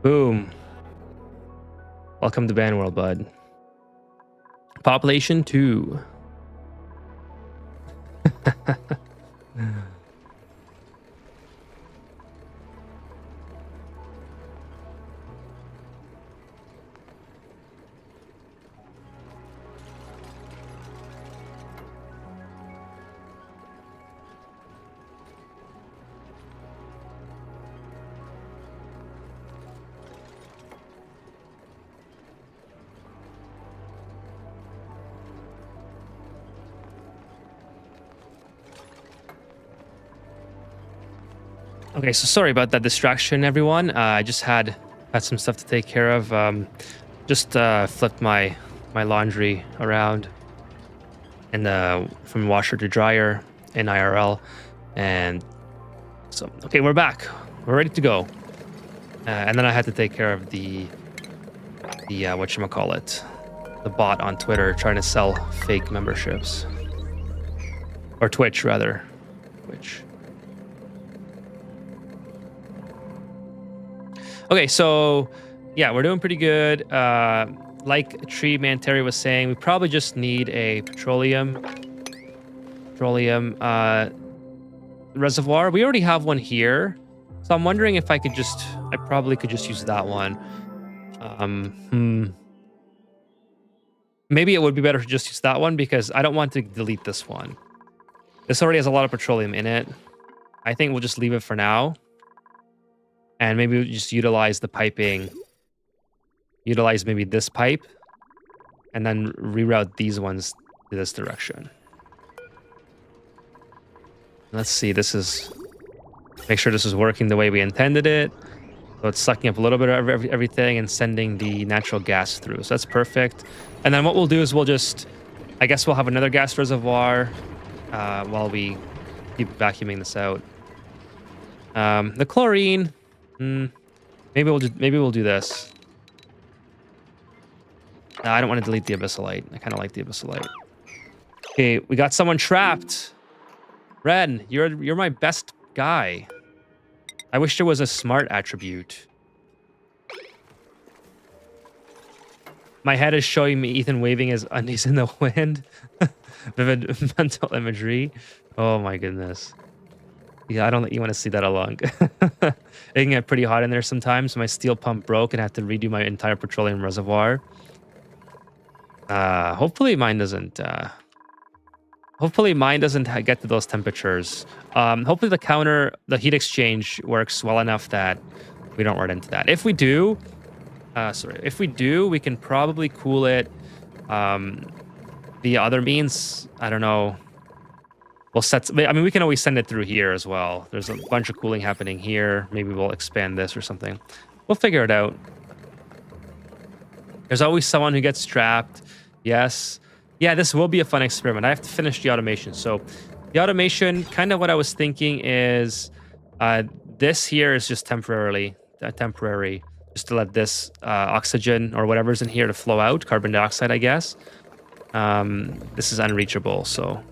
Boom. Welcome to Ban World, bud. Population 2. Okay, so sorry about that distraction, everyone. I just had some stuff to take care of. Just flipped my laundry around and from washer to dryer in IRL, and so okay, we're back. We're ready to go. And then I had to take care of the whatchamacallit, the bot on Twitter trying to sell fake memberships, or Twitch rather, Twitch. Okay, so yeah, we're doing pretty good. Like Tree Man Terry was saying, we probably just need a petroleum reservoir. We already have one here, so I'm wondering if I probably could just use that one. Maybe it would be better to just use that one because I don't want to delete this one. This already has a lot of petroleum in it. I think we'll just leave it for now. And maybe we'll just utilize the piping. Utilize maybe this pipe. And then reroute these ones to this direction. Let's see, make sure this is working the way we intended it. So it's sucking up a little bit of everything and sending the natural gas through. So that's perfect. And then what we'll do is I guess we'll have another gas reservoir while we keep vacuuming this out. The chlorine, maybe we'll do this. I don't want to delete the abyssalite. I kind of like the abyssalite. Okay, we got someone trapped. Ren, you're my best guy. I wish there was a smart attribute. My head is showing me Ethan waving his undies in the wind. Vivid mental imagery. Oh my goodness. Yeah, I don't think you want to see that along. It can get pretty hot in there sometimes. My steel pump broke and I had to redo my entire petroleum reservoir. Hopefully mine doesn't get to those temperatures. Hopefully the heat exchange works well enough that we don't run into that. If we do, we can probably cool it via other means. I don't know. We can always send it through here as well. There's a bunch of cooling happening here. Maybe we'll expand this or something. We'll figure it out. There's always someone who gets trapped. Yes. Yeah, this will be a fun experiment. I have to finish the automation. So the automation, kind of what I was thinking is this here is just temporary, just to let this oxygen or whatever's in here to flow out, carbon dioxide, I guess. This is unreachable, so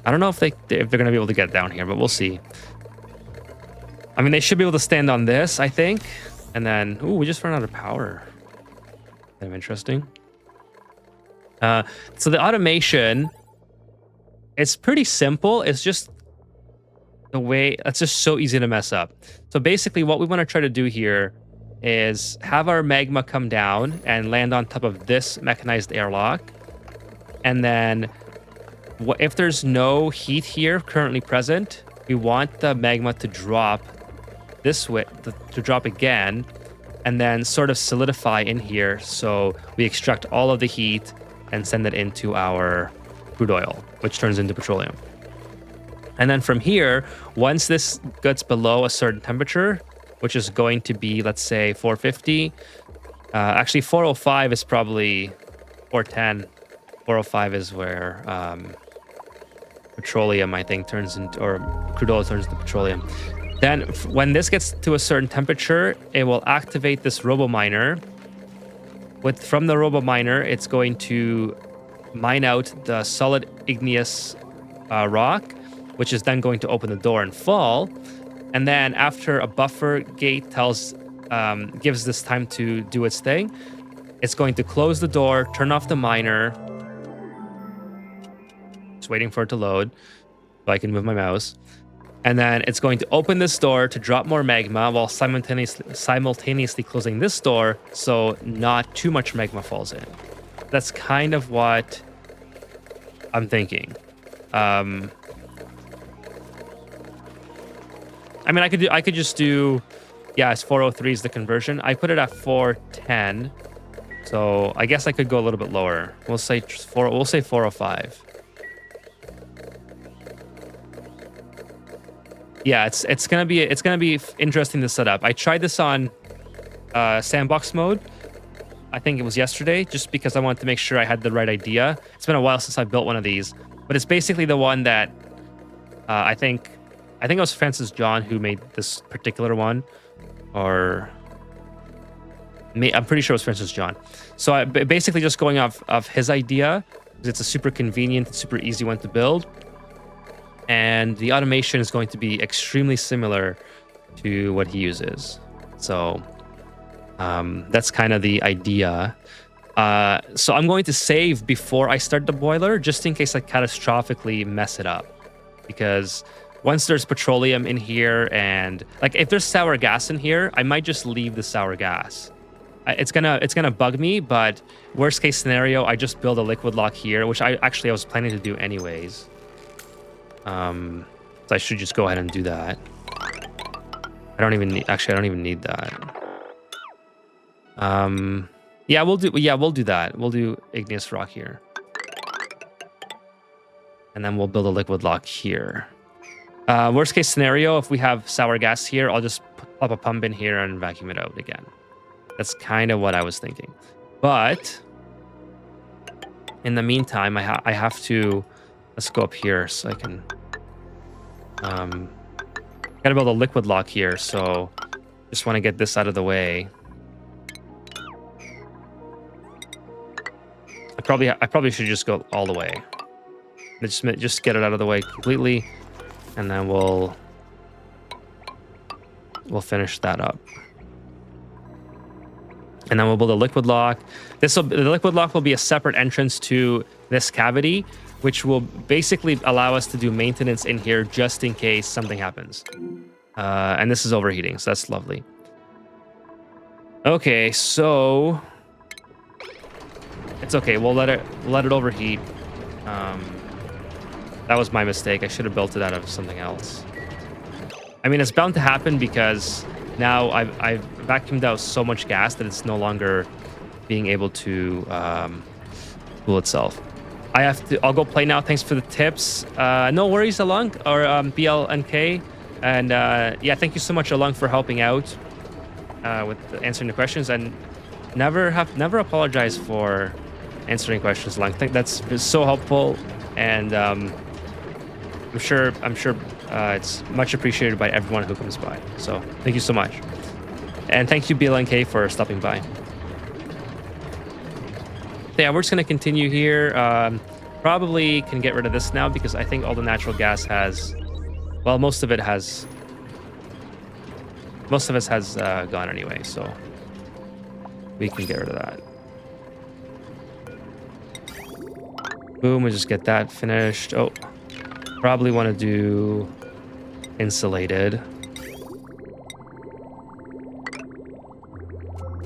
I don't know if they're going to be able to get down here, but we'll see. I mean, they should be able to stand on this, I think. And then, we just ran out of power. Kind of interesting. So the automation, it's pretty simple. It's just it's just so easy to mess up. So basically what we want to try to do here is have our magma come down and land on top of this mechanized airlock. And then if there's no heat here currently present, we want the magma to drop this way, to drop again, and then sort of solidify in here. So we extract all of the heat and send it into our crude oil, which turns into petroleum. And then from here, once this gets below a certain temperature, which is going to be, let's say, 450. Actually, 405 is probably 410. 405 is where petroleum, I think, turns into, or crude oil turns into petroleum. Then when this gets to a certain temperature, it will activate this RoboMiner. From the RoboMiner, it's going to mine out the solid igneous rock, which is then going to open the door and fall. And then after a buffer gate gives this time to do its thing, it's going to close the door, turn off the miner. Just waiting for it to load so I can move my mouse. And then it's going to open this door to drop more magma while simultaneously closing this door so not too much magma falls in. That's kind of what I'm thinking. I mean, I could just do, yeah, it's 403 is the conversion. I put it at 410, so I guess I could go a little bit lower. We'll say 405. Yeah, it's gonna be interesting to set up. I tried this on sandbox mode. I think it was yesterday, just because I wanted to make sure I had the right idea. It's been a while since I built one of these, but it's basically the one that I think it was Francis John who made this particular one, or I'm pretty sure it was Francis John. So I basically just going off of his idea, because it's a super convenient, super easy one to build, and the automation is going to be extremely similar to what he uses. So that's kind of the idea. So I'm going to save before I start the boiler, just in case I catastrophically mess it up. Because once there's petroleum in here, and like if there's sour gas in here, I might just leave the sour gas. It's gonna bug me, but worst case scenario, I just build a liquid lock here, which I was planning to do anyways. So I should just go ahead and do that. I don't even need that. Yeah, we'll do that. We'll do igneous rock here. And then we'll build a liquid lock here. Worst case scenario, if we have sour gas here, I'll just pop a pump in here and vacuum it out again. That's kind of what I was thinking. But in the meantime, I have to, let's go up here so I can, gotta build a liquid lock here. So just want to get this out of the way. I probably should just go all the way. Just get it out of the way completely, and then we'll finish that up. And then we'll build a liquid lock. The liquid lock will be a separate entrance to this cavity, which will basically allow us to do maintenance in here just in case something happens. And this is overheating, so that's lovely. Okay, so it's okay. We'll let it overheat. That was my mistake. I should have built it out of something else. I mean, it's bound to happen because now I've vacuumed out so much gas that it's no longer being able to cool itself. I'll go play now. Thanks for the tips. No worries, Alung, or BLNK. And yeah, thank you so much, Alung, for helping out with answering the questions. And never apologize for answering questions, Alung. I think that's so helpful, and I'm sure it's much appreciated by everyone who comes by. So thank you so much. And thank you, BLNK, for stopping by. Yeah, we're just going to continue here. Probably can get rid of this now because I think all the natural gas has, well, most of it has gone anyway. So we can get rid of that. Boom, we just get that finished. Oh, probably want to do insulated.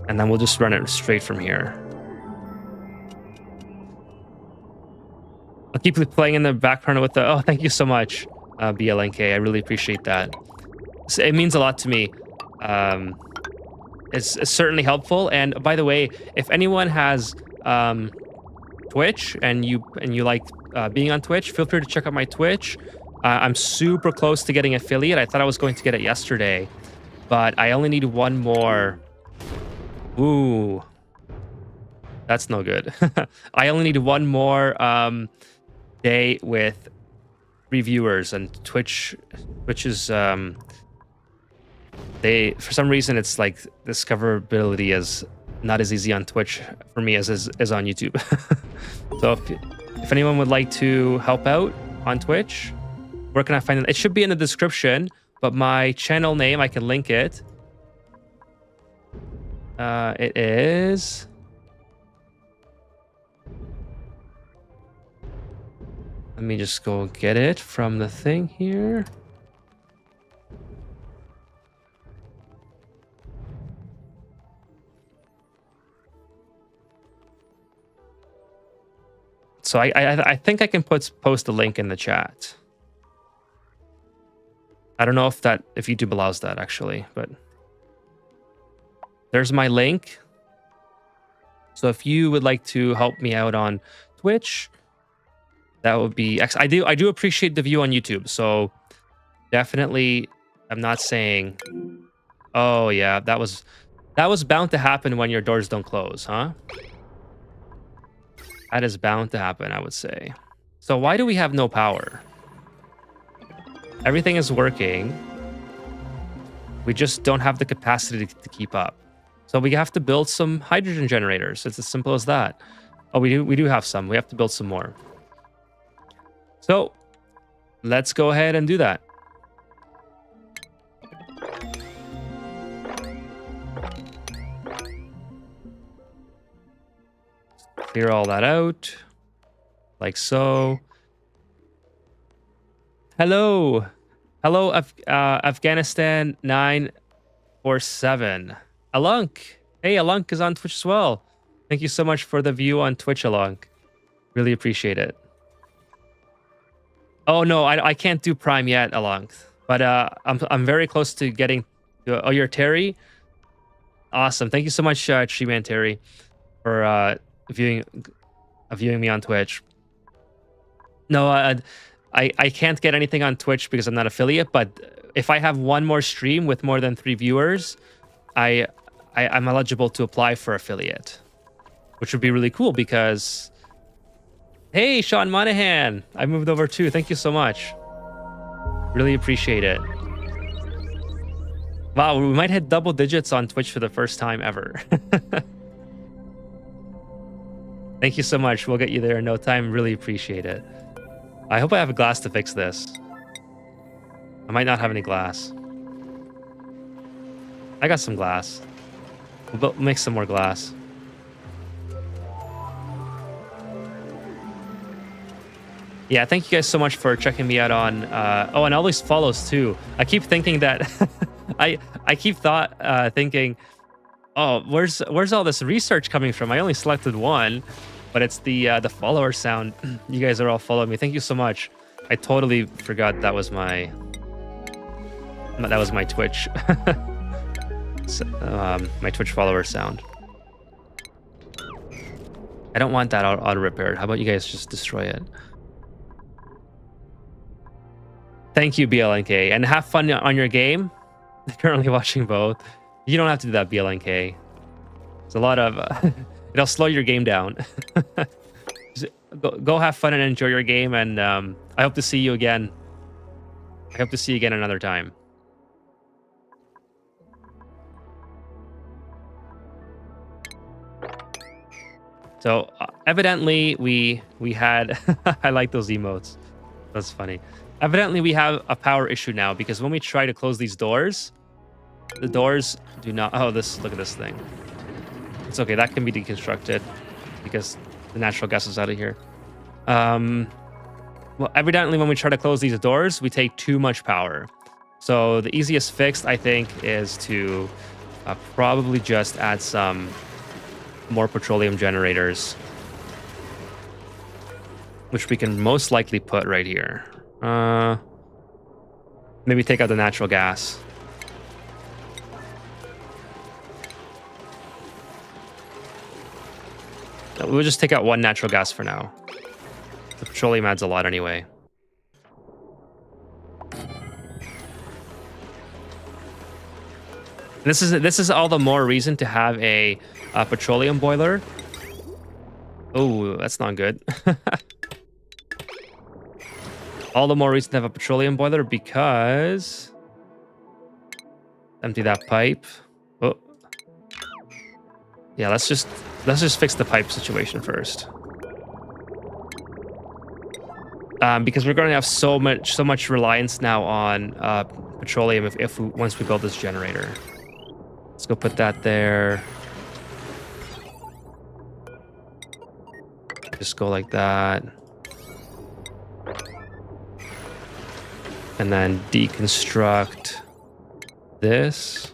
And then we'll just run it straight from here. I'll keep playing in the background with the, oh, thank you so much, BLNK. I really appreciate that. It means a lot to me. It's certainly helpful. And by the way, if anyone has Twitch and you like being on Twitch, feel free to check out my Twitch. I'm super close to getting affiliate. I thought I was going to get it yesterday, but I only need one more. Ooh, that's no good. I only need one more day with reviewers, and Twitch is they, for some reason, it's like discoverability is not as easy on Twitch for me as on YouTube. So if anyone would like to help out on Twitch, where can I find it? It should be in the description, but my channel name, I can link it. It is... Let me just go get it from the thing here. So I think I can post a link in the chat. I don't know if YouTube allows that actually, but there's my link. So if you would like to help me out on Twitch, that would be excellent. I do appreciate the view on YouTube. So Definitely, I'm not saying... Oh, yeah, that was bound to happen when your doors don't close, huh? That is bound to happen, I would say. So why do we have no power? Everything is working. We just don't have the capacity to keep up. So we have to build some hydrogen generators. It's as simple as that. Oh, we do have some. We have to build some more. So let's go ahead and do that. Clear all that out, like so. Hello, Afghanistan 947. Alunk, hey, Alunk is on Twitch as well. Thank you so much for the view on Twitch, Alunk. Really appreciate it. Oh no, I can't do Prime yet, Alunk, but I'm very close to getting. Oh, you're Terry. Awesome, thank you so much, Treeman Terry, for viewing me on Twitch. No, I can't get anything on Twitch because I'm not affiliate, but if I have one more stream with more than 3 viewers, I'm eligible to apply for affiliate, which would be really cool because... Hey, Sean Monahan, I moved over too. Thank you so much. Really appreciate it. Wow, we might hit double digits on Twitch for the first time ever. Thank you so much. We'll get you there in no time. Really appreciate it. I hope I have a glass to fix this. I might not have any glass. I got some glass. We'll make some more glass. Yeah, thank you guys so much for checking me out on... oh, and all these follows too. I keep thinking that... I keep thinking... Oh, where's all this research coming from? I only selected one, but it's the follower sound. You guys are all following me. Thank you so much. I totally forgot that was my Twitch. My Twitch follower sound. I don't want that auto repaired. How about you guys just destroy it? Thank you, BLNK, and have fun on your game. Currently watching both. You don't have to do that, BLNK. It's a lot of... it'll slow your game down. Go have fun and enjoy your game, and I hope to see you again. I hope to see you again another time. So evidently we had... I like those emotes. That's funny. Evidently we have a power issue now, because when we try to close these doors... The doors do not... Oh, look at this thing. It's okay. That can be deconstructed because the natural gas is out of here. Well, evidently, when we try to close these doors, we take too much power. So the easiest fix, I think, is to probably just add some more petroleum generators, which we can most likely put right here. Maybe take out the natural gas. We'll just take out one natural gas for now. The petroleum adds a lot anyway. This is all the more reason to have a petroleum boiler. Oh, that's not good. All the more reason to have a petroleum boiler because... Empty that pipe. Oh. Yeah, let's just fix the pipe situation first. Because we're going to have so much reliance now on petroleum once we build this generator. Let's go put that there. Just go like that. And then deconstruct this.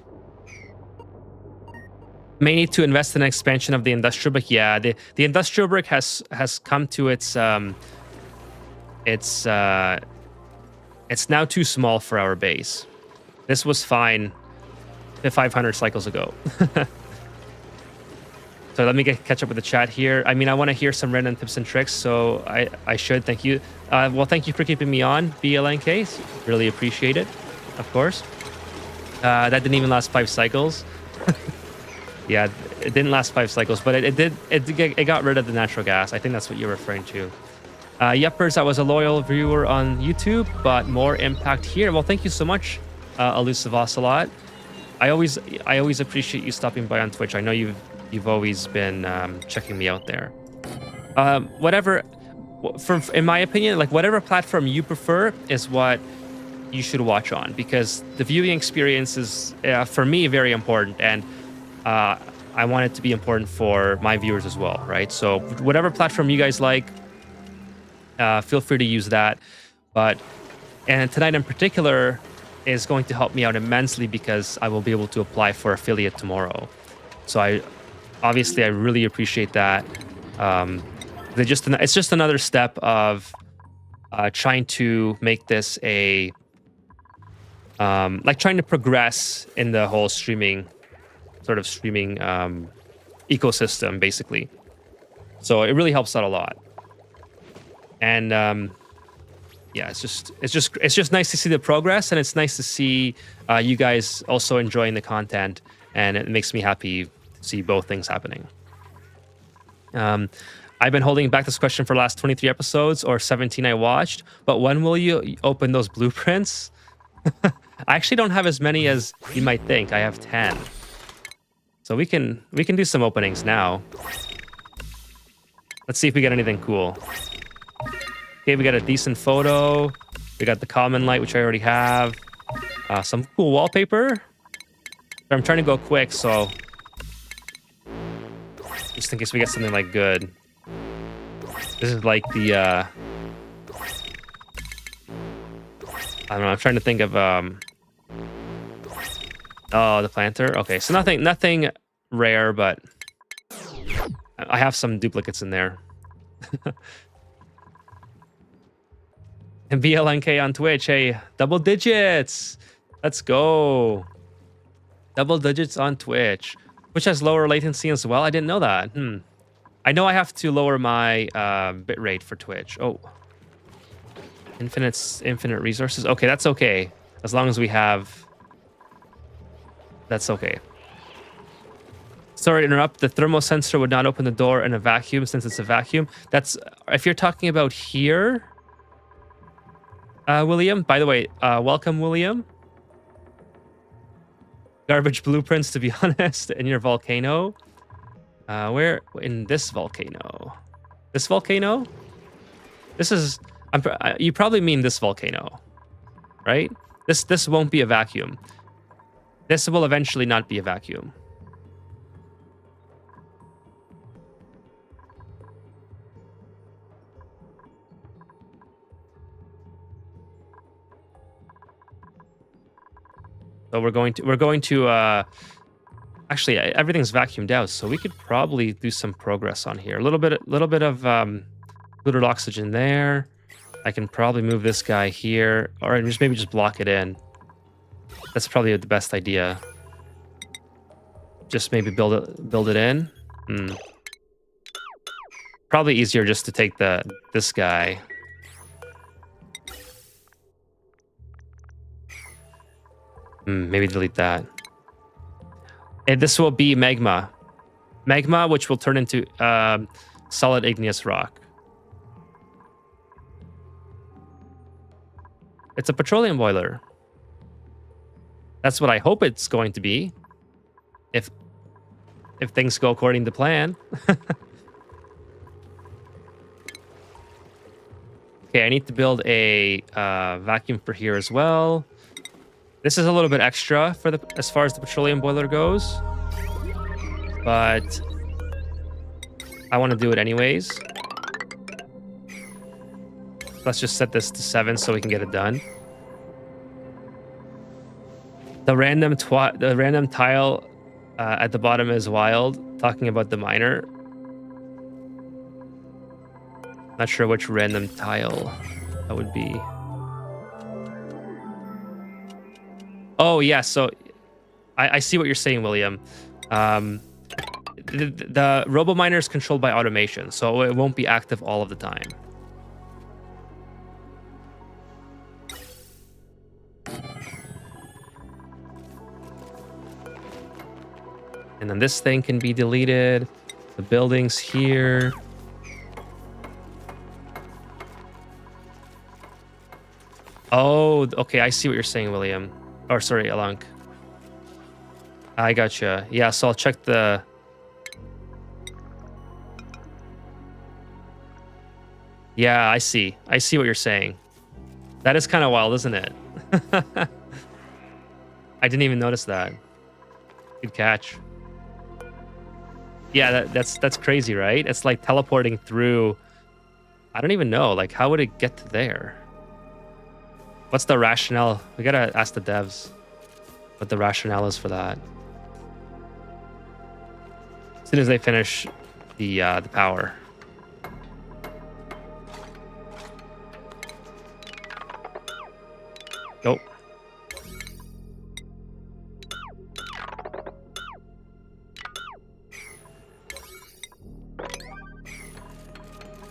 May need to invest in expansion of the industrial brick. Yeah, the industrial brick has come to its now too small for our base. This was fine 500 cycles ago. So let me catch up with the chat here. I mean, I want to hear some random tips and tricks, so I should. Thank you. Well, thank you for keeping me on, BLNK. Really appreciate it, of course. That didn't even last 5 cycles. Yeah, it didn't last 5 cycles, but it did. It got rid of the natural gas. I think that's what you're referring to. Yuppers, I was a loyal viewer on YouTube, but more impact here. Well, thank you so much, Elusive Ocelot. I always appreciate you stopping by on Twitch. I know you've always been checking me out there. Whatever, in my opinion, like whatever platform you prefer is what you should watch on, because the viewing experience is for me very important, and I want it to be important for my viewers as well, right? So whatever platform you guys like, feel free to use that. And tonight in particular is going to help me out immensely because I will be able to apply for affiliate tomorrow. So I really appreciate that. It's just another step of trying to make this a like trying to progress in the whole streaming ecosystem, basically. So it really helps out a lot. And yeah, it's just nice to see the progress, and it's nice to see you guys also enjoying the content, and it makes me happy to see both things happening. I've been holding back this question for the last 23 episodes or 17 I watched, but when will you open those blueprints? I actually don't have as many as you might think. I have 10. So we can do some openings now. Let's see if we get anything cool. Okay, we got a decent photo. We got the common light, which I already have. Some cool wallpaper. I'm trying to go quick, so just in case we get something like good. This is like the I don't know. I'm trying to think of oh, the planter. Okay, so nothing rare, but I have some duplicates in there. And BLNK on Twitch, hey, double digits. Let's go. Double digits on Twitch, which has lower latency as well. I didn't know that. I know I have to lower my bitrate for Twitch. Oh, infinite resources. Okay, that's okay. As long as we have, that's okay. Sorry to interrupt. The thermal sensor would not open the door in a vacuum since it's a vacuum. That's if you're talking about here. William, by the way, welcome, William. Garbage blueprints, to be honest, in your volcano. Where in this volcano? This volcano? This is. You probably mean this volcano, right? This won't be a vacuum. This will eventually not be a vacuum. So we're going to actually everything's vacuumed out, so we could probably do some progress on here. A little bit of polluted oxygen there. I can probably move this guy here, or maybe just block it in. That's probably the best idea. Just maybe build it in. Probably easier just to take this guy. Maybe delete that. And this will be magma. Magma, which will turn into solid igneous rock. It's a petroleum boiler. That's what I hope it's going to be. If things go according to plan. Okay, I need to build a vacuum for here as well. This is a little bit extra for as far as the petroleum boiler goes, but I want to do it anyways. Let's just set this to 7 so we can get it done. The random tile at the bottom is wild. Talking about the miner. Not sure which random tile that would be. Oh, yeah, so I see what you're saying, William. the RoboMiner is controlled by automation, so it won't be active all of the time. And then this thing can be deleted. The buildings here. Oh, okay. I see what you're saying, William. Or sorry, Alank. I gotcha. Yeah, so I'll check the... Yeah, I see. I see what you're saying. That is kind of wild, isn't it? I didn't even notice that. Good catch. Yeah, that's crazy, right? It's like teleporting through... I don't even know. Like, how would it get to there? What's the rationale? We gotta ask the devs what the rationale is for that. As soon as they finish the power. Nope.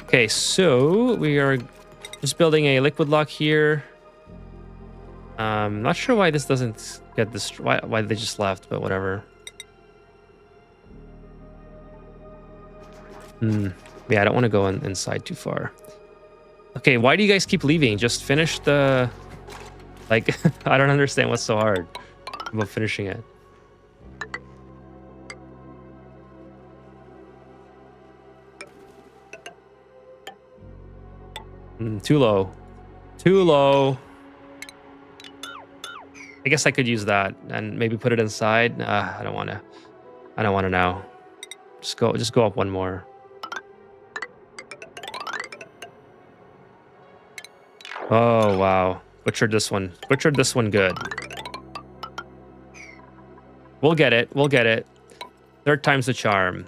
Okay, so we are just building a liquid lock here. Not sure why this doesn't get this. Why they just left, but whatever. Yeah, I don't want to go inside too far. Okay, why do you guys keep leaving? Just finish the... Like, I don't understand what's so hard about finishing it. Too low. Too low. I guess I could use that and maybe put it inside. I don't want to. I don't want to now. Just go up one more. Oh, wow. Butchered this one. Butchered this one good. We'll get it. We'll get it. Third time's the charm.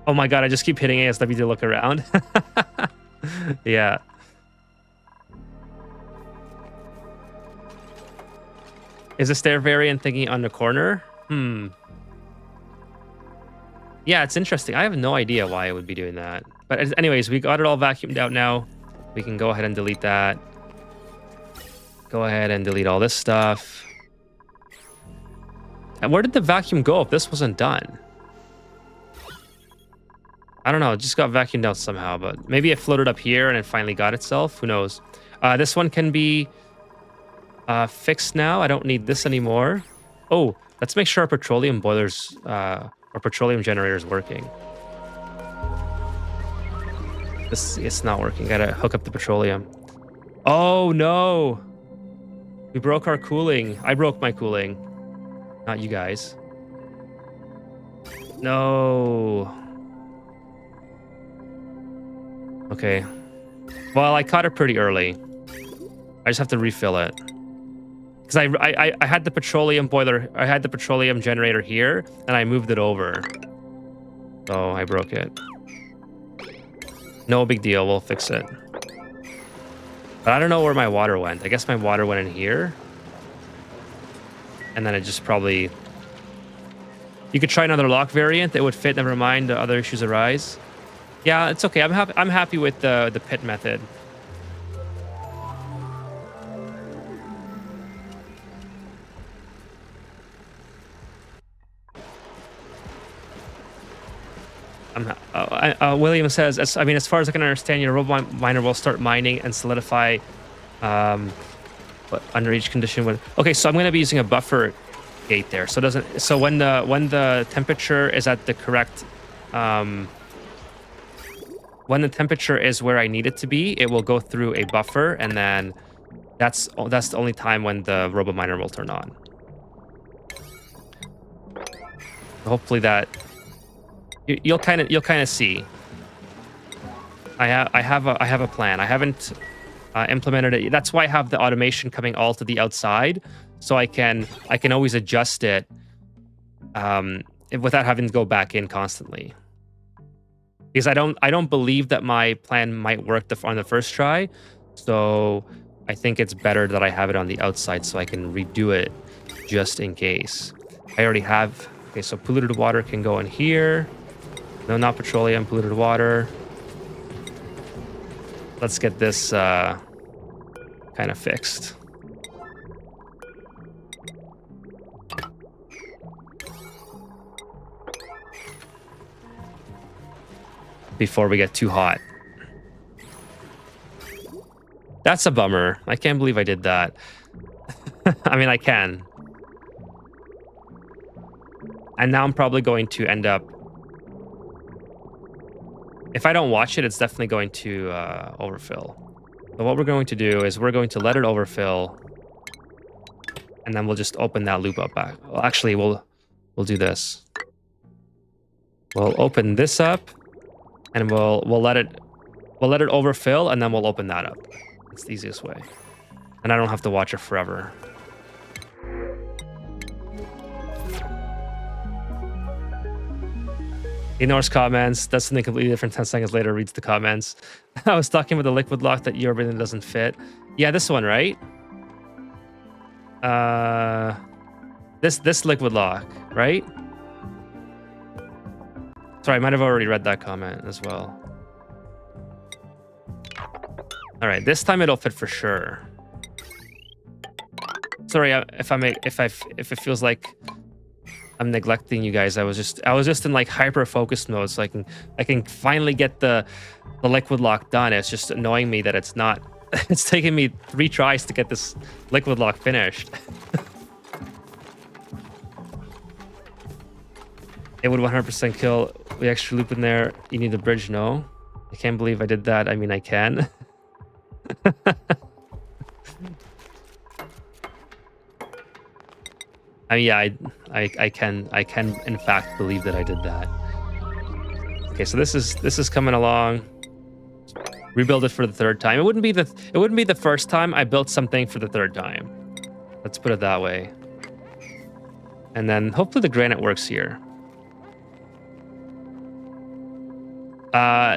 Oh my god, I just keep hitting ASW to look around. Yeah. Is the stair variant thinking on the corner? Yeah, it's interesting. I have no idea why it would be doing that. But anyways, we got it all vacuumed out now. We can go ahead and delete that. Go ahead and delete all this stuff. And where did the vacuum go if this wasn't done? I don't know. It just got vacuumed out somehow, but maybe it floated up here and it finally got itself. Who knows? This one can be fixed now. I don't need this anymore. Oh, let's make sure our petroleum boilers... our petroleum generator is working. It's not working. Gotta hook up the petroleum. Oh no! We broke our cooling. I broke my cooling. Not you guys. No. Okay. Well, I caught it pretty early. I just have to refill it. Because I had the petroleum boiler, I had the petroleum generator here, and I moved it over. So I broke it. No big deal, we'll fix it. But I don't know where my water went. I guess my water went in here. And then it just probably... You could try another lock variant, it would fit, never mind, the other issues arise. Yeah, it's okay, I'm happy with the pit method. William says, as far as I can understand, your RoboMiner will start mining and solidify under each condition. Okay, so I'm going to be using a buffer gate there. So when the temperature is at the correct, when the temperature is where I need it to be, it will go through a buffer, and then that's the only time when the RoboMiner will turn on. Hopefully that. You'll kind of see. I have a plan. I haven't implemented it. That's why I have the automation coming all to the outside, so I can always adjust it without having to go back in constantly. Because I don't believe that my plan might work on the first try. So I think it's better that I have it on the outside so I can redo it just in case. I already have... Okay, so polluted water can go in here. No, not petroleum, polluted water. Let's get this kind of fixed. Before we get too hot. That's a bummer. I can't believe I did that. I mean, I can. And now I'm probably going to end up... If I don't watch it, it's definitely going to overfill. So what we're going to do is we're going to let it overfill. And then we'll just open that loop up back. Well, actually, we'll do this. We'll open this up. And we'll let it overfill, and then we'll open that up. It's the easiest way. And I don't have to watch it forever. Ignores comments. Does something completely different 10 seconds later, reads the comments. I was talking about the liquid lock that your everything doesn't fit. Yeah, this one, right? This liquid lock, right? Sorry, I might have already read that comment as well. All right, this time it'll fit for sure. Sorry if it feels like I'm neglecting you guys. I was just in like hyper focus mode, so I can finally get the liquid lock done. It's just annoying me that it's not. It's taking me 3 tries to get this liquid lock finished. It would 100% kill the extra loop in there. You need the bridge, no? I can't believe I did that. I mean, I can. Yeah, I can in fact believe that I did that. Okay, so this is coming along. Rebuild it for the 3rd time. It wouldn't be the first time I built something for the 3rd time. Let's put it that way. And then hopefully the granite works here.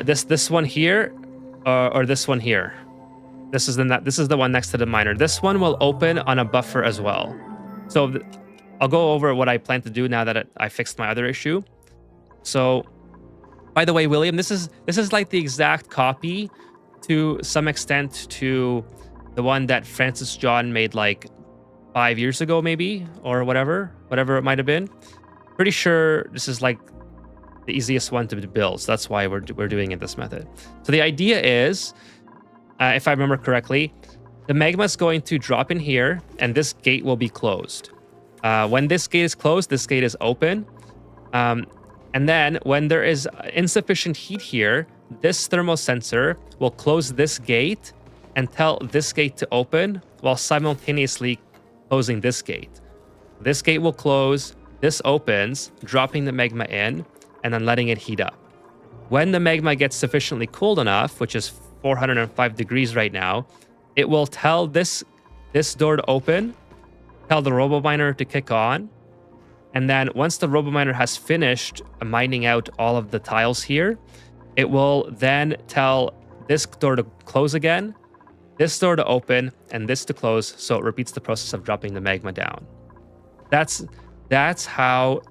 This one here, or this one here. This is the one next to the miner. This one will open on a buffer as well. So I'll go over what I plan to do now that I fixed my other issue. So, by the way, William, this is like the exact copy to some extent to the one that Francis John made like 5 years ago, maybe, or whatever it might have been. Pretty sure this is like the easiest one to build, so that's why we're doing it this method. So the idea is, if I remember correctly, the magma is going to drop in here, and this gate will be closed. When this gate is closed, this gate is open. And then when there is insufficient heat here, this thermal sensor will close this gate and tell this gate to open while simultaneously closing this gate. This gate will close, this opens, dropping the magma in, and then letting it heat up. When the magma gets sufficiently cooled enough, which is 405 degrees right now, it will tell this door to open, tell the RoboMiner to kick on, and then once the RoboMiner has finished mining out all of the tiles here, it will then tell this door to close again, this door to open, and this to close, so it repeats the process of dropping the magma down. That's how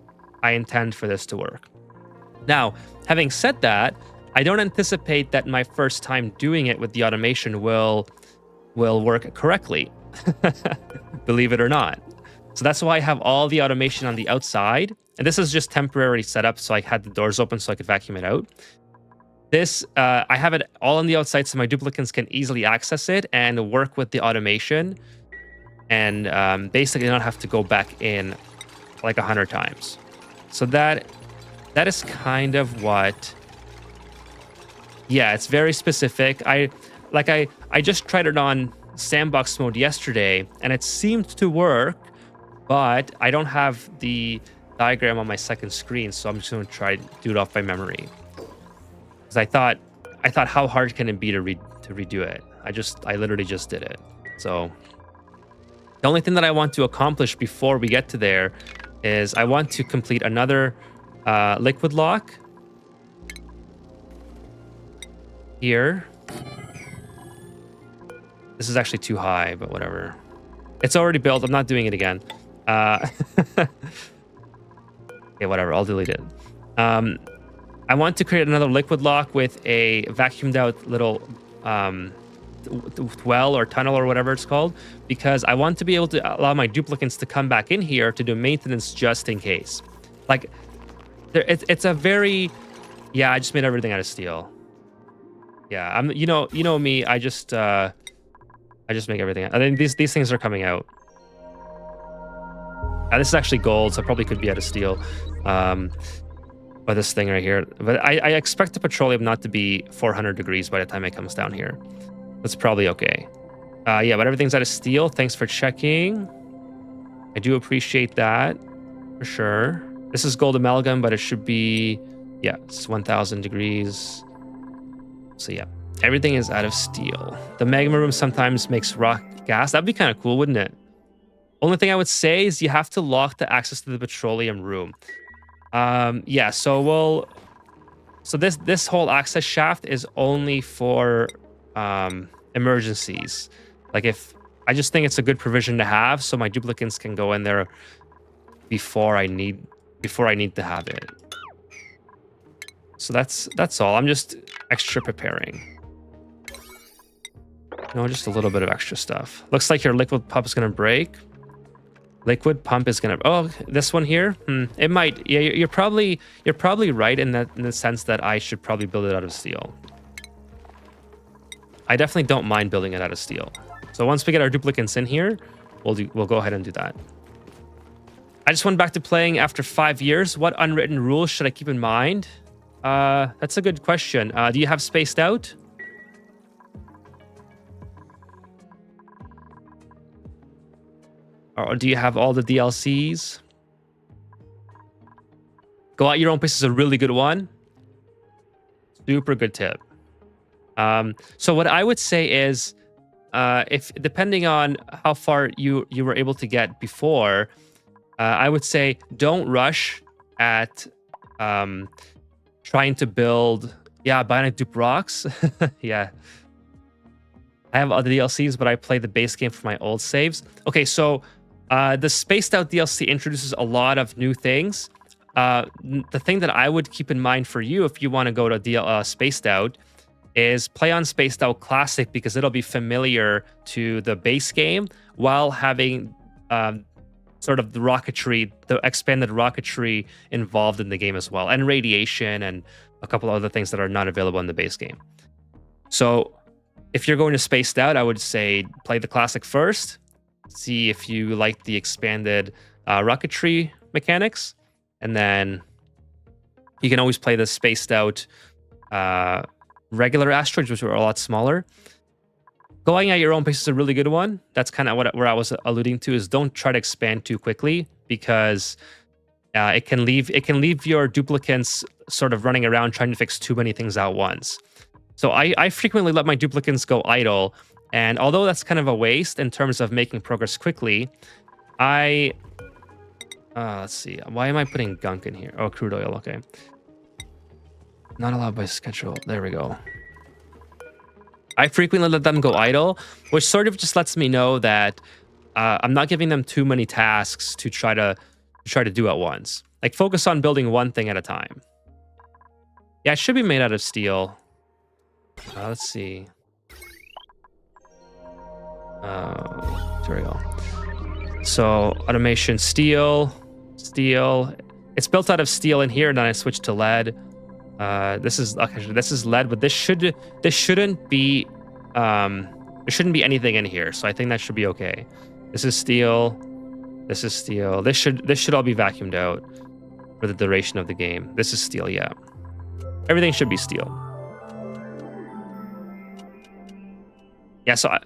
I intend for this to work. Now, having said that, I don't anticipate that my first time doing it with the automation will work correctly. Believe it or not. So that's why I have all the automation on the outside. And this is just temporary setup, so I had the doors open so I could vacuum it out. This, I have it all on the outside so my duplicants can easily access it and work with the automation and basically not have to go back in like 100 times. So that is kind of what... Yeah, it's very specific. I just tried it on sandbox mode yesterday and it seemed to work, but I don't have the diagram on my second screen, so I'm just going to try to do it off by memory. Because I thought how hard can it be to redo it? I literally just did it. So the only thing that I want to accomplish before we get to there is I want to complete another liquid lock here. This is actually too high, but whatever. It's already built. I'm not doing it again. Okay, whatever. I'll delete it. I want to create another liquid lock with a vacuumed out little well or tunnel or whatever it's called, because I want to be able to allow my duplicants to come back in here to do maintenance just in case. Like, it's a very... Yeah, I just made everything out of steel. Yeah, I'm. You know me. I just make everything. I think these things are coming out. This is actually gold, so it probably could be out of steel. But this thing right here. But I expect the petroleum not to be 400 degrees by the time it comes down here. That's probably okay. Yeah, but everything's out of steel. Thanks for checking. I do appreciate that for sure. This is gold amalgam, but it should be, yeah, it's 1000 degrees. So yeah, everything is out of steel. The magma room sometimes makes rock gas. That'd be kind of cool, wouldn't it? Only thing I would say is you have to lock the access to the petroleum room. Yeah, so this whole access shaft is only for emergencies. Like, if I just think it's a good provision to have, so my duplicants can go in there before I need to have it. So that's all. I'm just extra preparing. No, just a little bit of extra stuff. Looks like your liquid pump is gonna break. Liquid pump is gonna... Oh, this one here? It might. Yeah, you're probably right in the sense that I should probably build it out of steel. I definitely don't mind building it out of steel. So once we get our duplicants in here, we'll go ahead and do that. I just went back to playing after 5 years. What unwritten rules should I keep in mind? That's a good question. Do you have spaced out? Or do you have all the DLCs? Go at your own pace is a really good one. Super good tip. So what I would say is, if depending on how far you were able to get before, I would say don't rush at trying to build. Yeah, bionic dupe rocks. Yeah. I have other DLCs, but I play the base game for my old saves. Okay, so the Spaced Out DLC introduces a lot of new things. The thing that I would keep in mind for you if you want to go to Spaced Out is play on Spaced Out Classic, because it'll be familiar to the base game while having sort of the rocketry, the expanded rocketry involved in the game as well, and radiation and a couple other things that are not available in the base game. So if you're going to Spaced Out, I would say play the Classic first, see if you like the expanded rocketry mechanics, and then you can always play the Spaced Out regular asteroids, which are a lot smaller. Going at your own pace is a really good one. That's kind of where I was alluding to, is don't try to expand too quickly, because it can leave your duplicants sort of running around trying to fix too many things at once. So I frequently let my duplicants go idle, and although that's kind of a waste in terms of making progress quickly, let's see, why am I putting gunk in here? Oh, crude oil, okay. Not allowed by schedule. There we go. I frequently let them go idle, which sort of just lets me know that I'm not giving them too many tasks to try to do at once. Like, focus on building one thing at a time. Yeah, it should be made out of steel. Let's see. There we go. So automation, steel. It's built out of steel in here, and then I switched to lead. This is lead, but this shouldn't be there shouldn't be anything in here, so I think that should be okay. This is steel. This is steel. This should all be vacuumed out for the duration of the game. This is steel, yeah. Everything should be steel. Yeah, so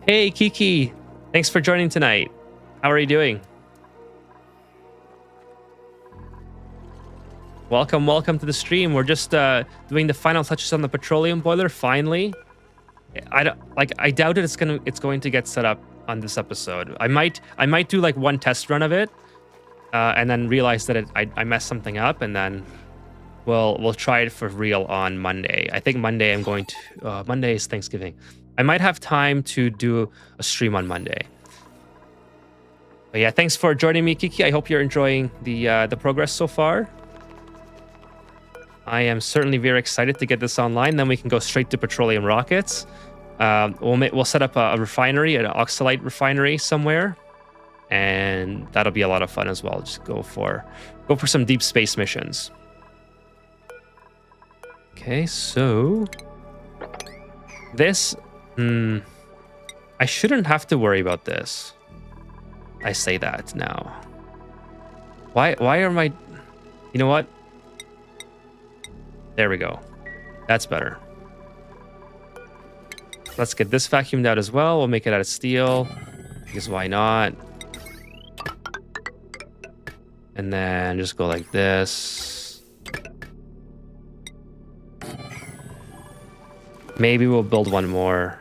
Hey, Kiki. Thanks for joining tonight. How are you doing? Welcome to the stream. We're just doing the final touches on the petroleum boiler, finally. I don't like. I doubt it's going to get set up on this episode. I might do like one test run of it, and then realize that I messed something up, and then we'll try it for real on Monday. I think Monday I'm going to. Monday is Thanksgiving. I might have time to do a stream on Monday. But yeah, thanks for joining me, Kiki. I hope you're enjoying the progress so far. I am certainly very excited to get this online. Then we can go straight to petroleum rockets. We'll set up a refinery, an oxalite refinery somewhere, and that'll be a lot of fun as well. Just go for some deep space missions. Okay, so this, I shouldn't have to worry about this. I say that now. Why are my... You know what? There we go. That's better. Let's get this vacuumed out as well. We'll make it out of steel, because why not? And then just go like this. Maybe we'll build one more.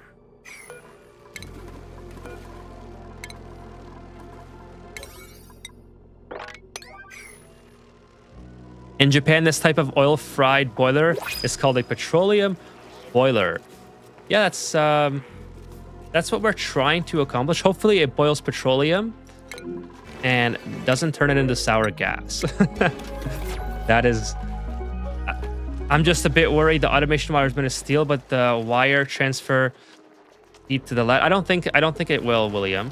In Japan, this type of oil-fried boiler is called a petroleum boiler. Yeah, that's what we're trying to accomplish. Hopefully, it boils petroleum and doesn't turn it into sour gas. That is... I'm just a bit worried. The automation wire is going to steal, but the wire transfer heat to the LED. I don't think it will, William.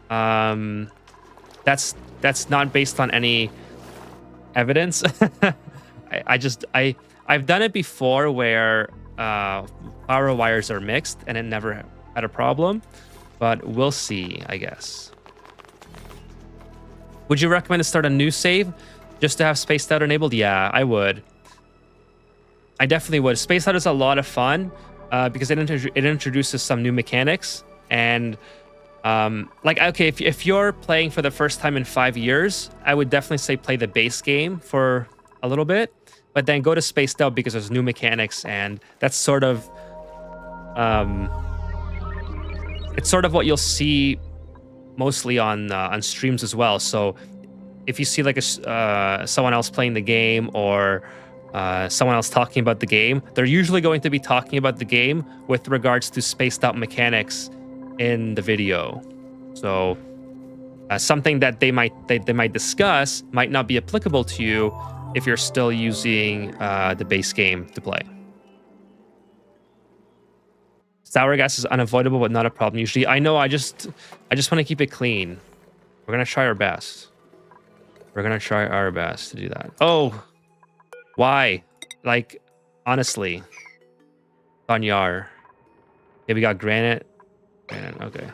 That's not based on any evidence. I've done it before where power wires are mixed and it never had a problem, but we'll see, I guess. Would you recommend to start a new save just to have Spaced Out enabled? Yeah, I would. I definitely would. Spaced Out is a lot of fun because it introduces some new mechanics, and like, okay, if you're playing for the first time in 5 years, I would definitely say play the base game for a little bit, but then go to Spaced Out because there's new mechanics, and that's sort of it's sort of what you'll see mostly on streams as well. So if you see like someone else playing the game, or someone else talking about the game, they're usually going to be talking about the game with regards to Spaced Out mechanics in the video. So something that they might discuss might not be applicable to you if you're still using the base game to play. Sour gas is unavoidable, but not a problem usually. I know. I just want to keep it clean. We're gonna try our best. We're gonna try our best to do that. Oh, why? Like, honestly, Banyar. Okay, we got granite. Granite. Okay.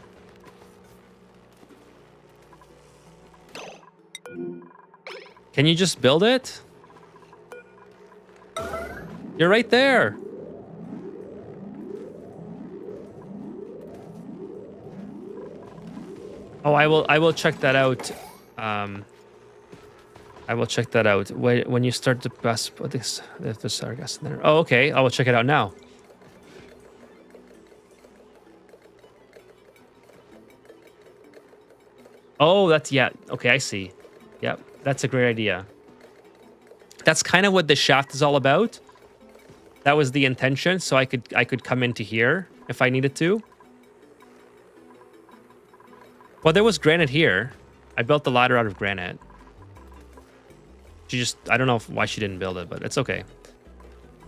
Can you just build it? You're right there. Oh, I will check that out. I will check that out. When you start to put this, if there's sour gas in there. Oh, okay. I will check it out now. Oh, that's, yeah. Okay, I see. Yep, that's a great idea. That's kind of what the shaft is all about. That was the intention, so I could come into here if I needed to. Well, there was granite here. I built the ladder out of granite. She just, I don't know why she didn't build it, but it's okay.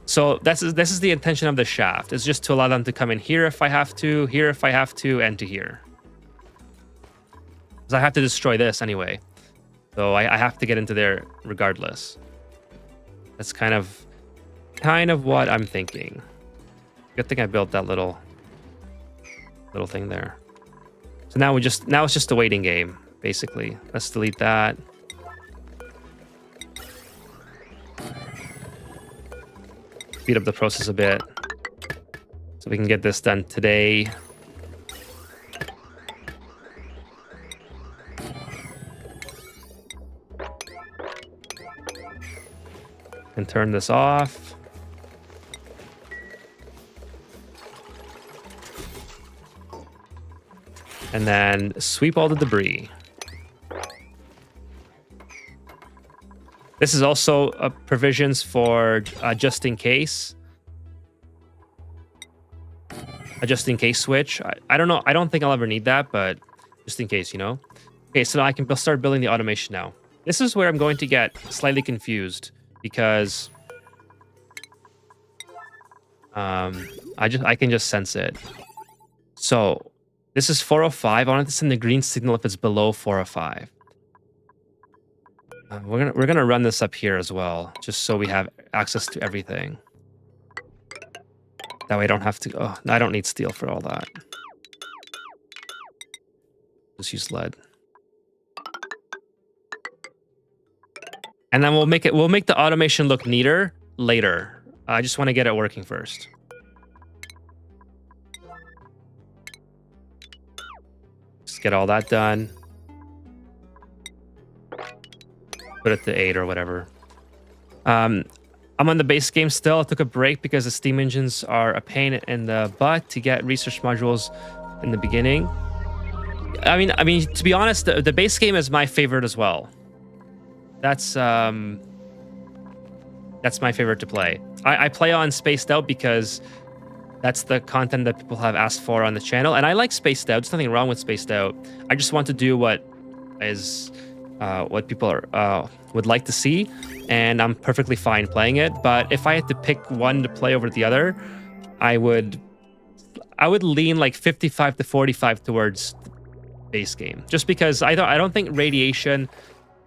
So this is the intention of the shaft. It's just to allow them to come in here if I have to, here if I have to, and to here. Because I have to destroy this anyway. So I have to get into there regardless. That's kind of what I'm thinking. Good thing I built that little thing there. So now it's just a waiting game, basically. Let's delete that. Speed up the process a bit so we can get this done today. And turn this off. And then sweep all the debris. This is also provisions for just in case. A just in case switch. I don't know. I don't think I'll ever need that, but just in case, you know. Okay, so now I can start building the automation now. This is where I'm going to get slightly confused because I can just sense it. So this is 405. I want to send the green signal if it's below 405. We're gonna run this up here as well, just so we have access to everything. That way I don't have to. Oh, I don't need steel for all that. Just use lead. And then we'll make the automation look neater later. I just want to get it working first. Just get all that done. Put it to 8 or whatever. I'm on the base game still. I took a break because the steam engines are a pain in the butt to get research modules in the beginning. I mean, to be honest, the base game is my favorite as well. That's my favorite to play. I play on Spaced Out because that's the content that people have asked for on the channel, and I like Spaced Out. There's nothing wrong with Spaced Out. I just want to do what people would like to see, and I'm perfectly fine playing it. But if I had to pick one to play over the other, I would lean like 55 to 45 towards base game, just because I don't think radiation.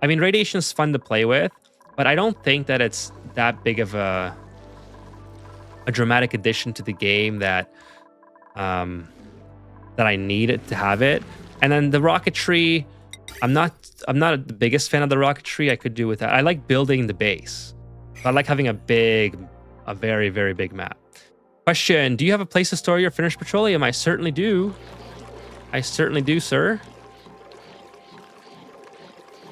I mean, radiation is fun to play with, but I don't think that it's that big of a dramatic addition to the game that I need it to have it. And then the rocketry, I'm not the biggest fan of the rocketry. I could do with that. I like building the base. I like having a very, very big map. Question: do you have a place to store your finished petroleum? I certainly do. I certainly do, sir.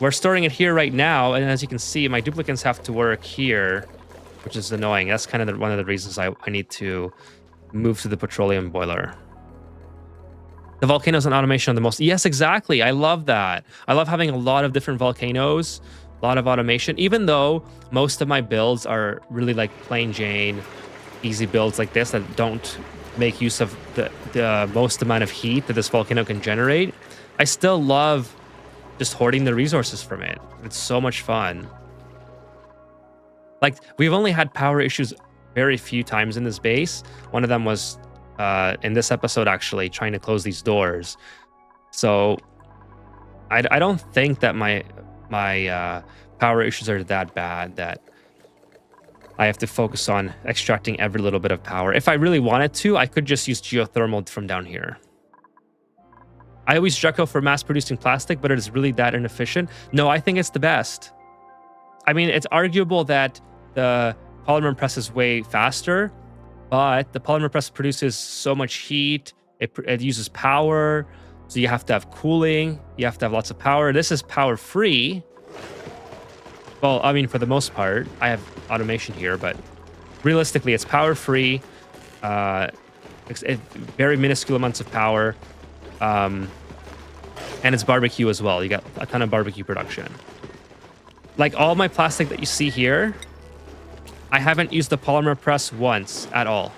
We're storing it here right now, and as you can see, my duplicates have to work here, which is annoying. That's kind of one of the reasons I need to move to the petroleum boiler. The volcanoes and automation are the most... Yes, exactly. I love that. I love having a lot of different volcanoes, a lot of automation, even though most of my builds are really like plain Jane, easy builds like this that don't make use of the most amount of heat that this volcano can generate. I still love just hoarding the resources from it. It's so much fun. Like, we've only had power issues very few times in this base. One of them was in this episode, actually, trying to close these doors. So I don't think that my power issues are that bad that I have to focus on extracting every little bit of power. If I really wanted to, I could just use geothermal from down here. I always Dreco for mass-producing plastic, but it is really that inefficient. No, I think it's the best. I mean, it's arguable that the polymer press is way faster, but the polymer press produces so much heat. It uses power, so you have to have cooling. You have to have lots of power. This is power-free. Well, I mean, for the most part, I have automation here, but realistically, it's power-free. Very minuscule amounts of power. And it's barbecue as well. You got a ton of barbecue production. Like all my plastic that you see here, I haven't used the polymer press once at all.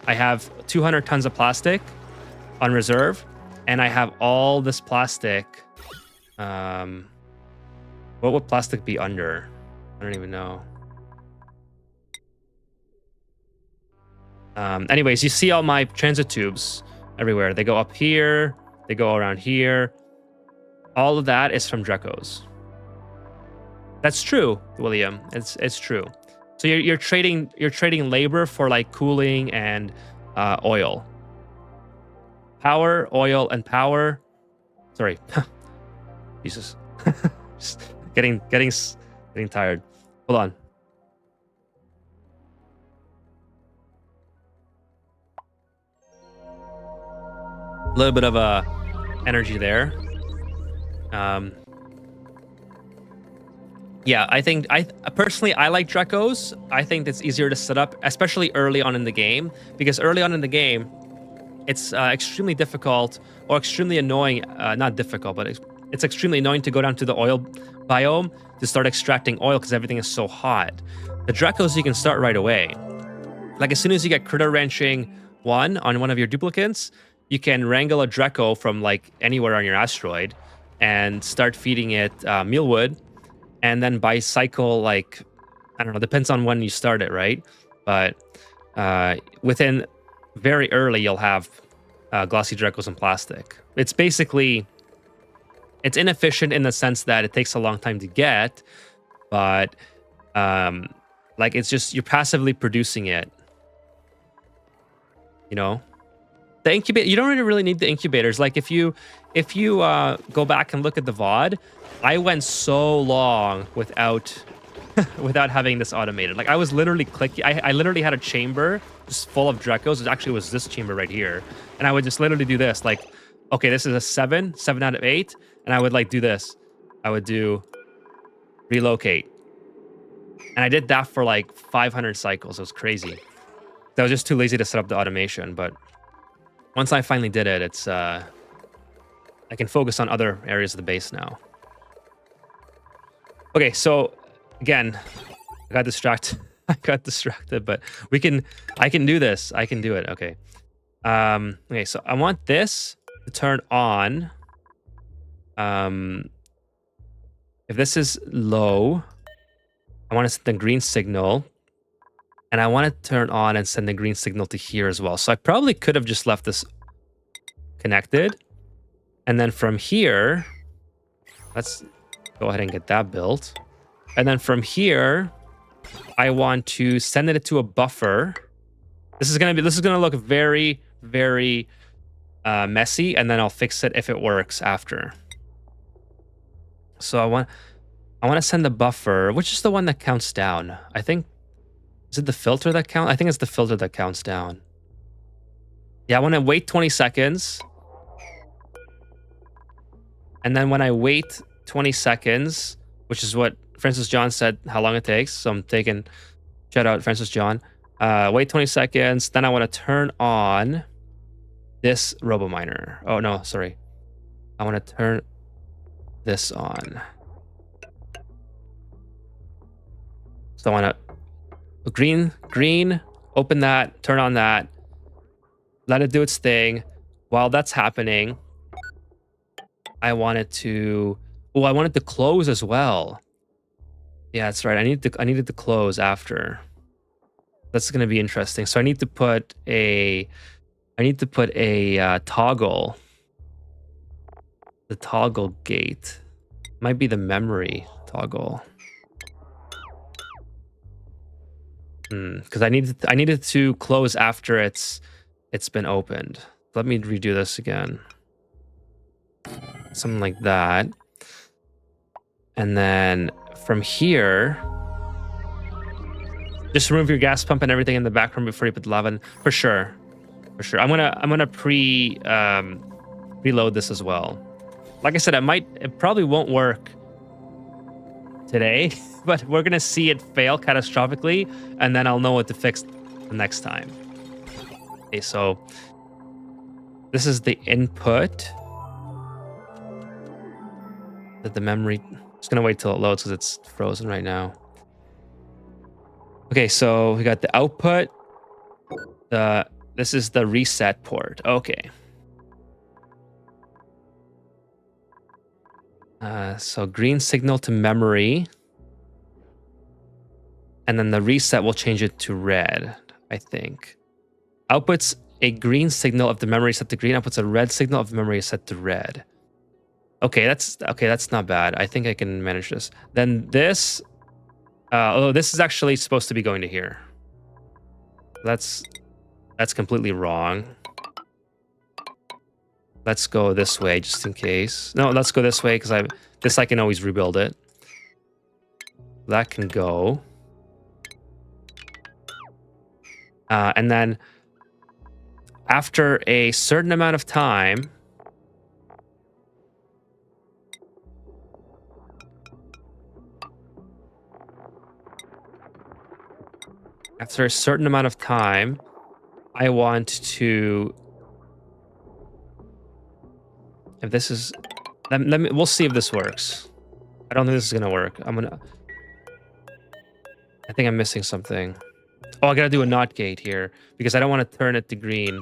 I have 200 tons of plastic on reserve, and I have all this plastic. What would plastic be under? I don't even know. Anyways, you see all my transit tubes everywhere. They go up here. They go around here. All of that is from Drecos. That's true, William. It's true. So you're trading labor for like cooling and oil. Power, oil, and power. Sorry. Jesus. Just getting tired. Hold on. A little bit of energy there. Yeah, I personally like Drecos. I think it's easier to set up, especially early on in the game, because early on in the game, it's extremely difficult or extremely annoying. Not difficult, but it's extremely annoying to go down to the oil biome to start extracting oil because everything is so hot. The Drecos you can start right away. Like as soon as you get critter wrenching 1 on one of your duplicates, you can wrangle a Dreco from like anywhere on your asteroid and start feeding it mealwood. And then by cycle, like, I don't know, depends on when you start it, right? But within very early, you'll have glossy Drecos and plastic. It's basically, it's inefficient in the sense that it takes a long time to get, but like it's just, you're passively producing it. You know, the incubator, you don't really need the incubators. Like if you go back and look at the VOD, I went so long without without having this automated. Like I was literally clicking, I literally had a chamber just full of Drecos. It actually was this chamber right here. And I would just literally do this. Like, okay, this is a 7 out of 8. And I would like do this. I would do relocate. And I did that for like 500 cycles. It was crazy. I was just too lazy to set up the automation, but once I finally did it, it's I can focus on other areas of the base now. Okay, so again, I got distracted. I got distracted, but I can do this. I can do it. Okay. Okay, so I want this to turn on. If this is low, I want to set the green signal. And I want to turn on and send the green signal to here as well. So I probably could have just left this connected. And then from here, let's go ahead and get that built. And then from here, I want to send it to a buffer. This is gonna look very, very messy, and then I'll fix it if it works after. So I want to send the buffer, which is the one that counts down. I think. Is it the filter that counts? I think it's the filter that counts down. Yeah, I want to wait 20 seconds. And then when I wait 20 seconds, which is what Francis John said, how long it takes. So I'm taking, shout out Francis John. Wait 20 seconds. Then I want to turn on this RoboMiner. Oh, no, sorry. I want to turn this on. So I want to green, open that, turn on that, let it do its thing. While that's happening, I want it to, oh, I want it to close as well. Yeah, that's right. I needed to close after. That's going to be interesting. So I need to put a toggle. The toggle gate might be the memory toggle. Because I needed to close after it's been opened. Let me redo this again. Something like that. And then from here, just remove your gas pump and everything in the background before you put the lava in. For sure. I'm gonna preload this as well. Like I said, it probably won't work today, but we're gonna see it fail catastrophically, and then I'll know what to fix the next time. Okay, so this is the input. That the memory. Just gonna wait till it loads because it's frozen right now. Okay, so we got the output. This is the reset port. Okay. So green signal to memory. And then the reset will change it to red, I think. Outputs a green signal if the memory is set to green. Outputs a red signal if the memory is set to red. Okay, that's not bad. I think I can manage this. Then this, this is actually supposed to be going to here. That's completely wrong. Let's go this way just in case. No, let's go this way because I can always rebuild it. That can go. And then after a certain amount of time, I want to If this is... we'll see if this works. I don't think this is gonna work. I think I'm missing something. Oh, I gotta do a NOT gate here because I don't want to turn it to green.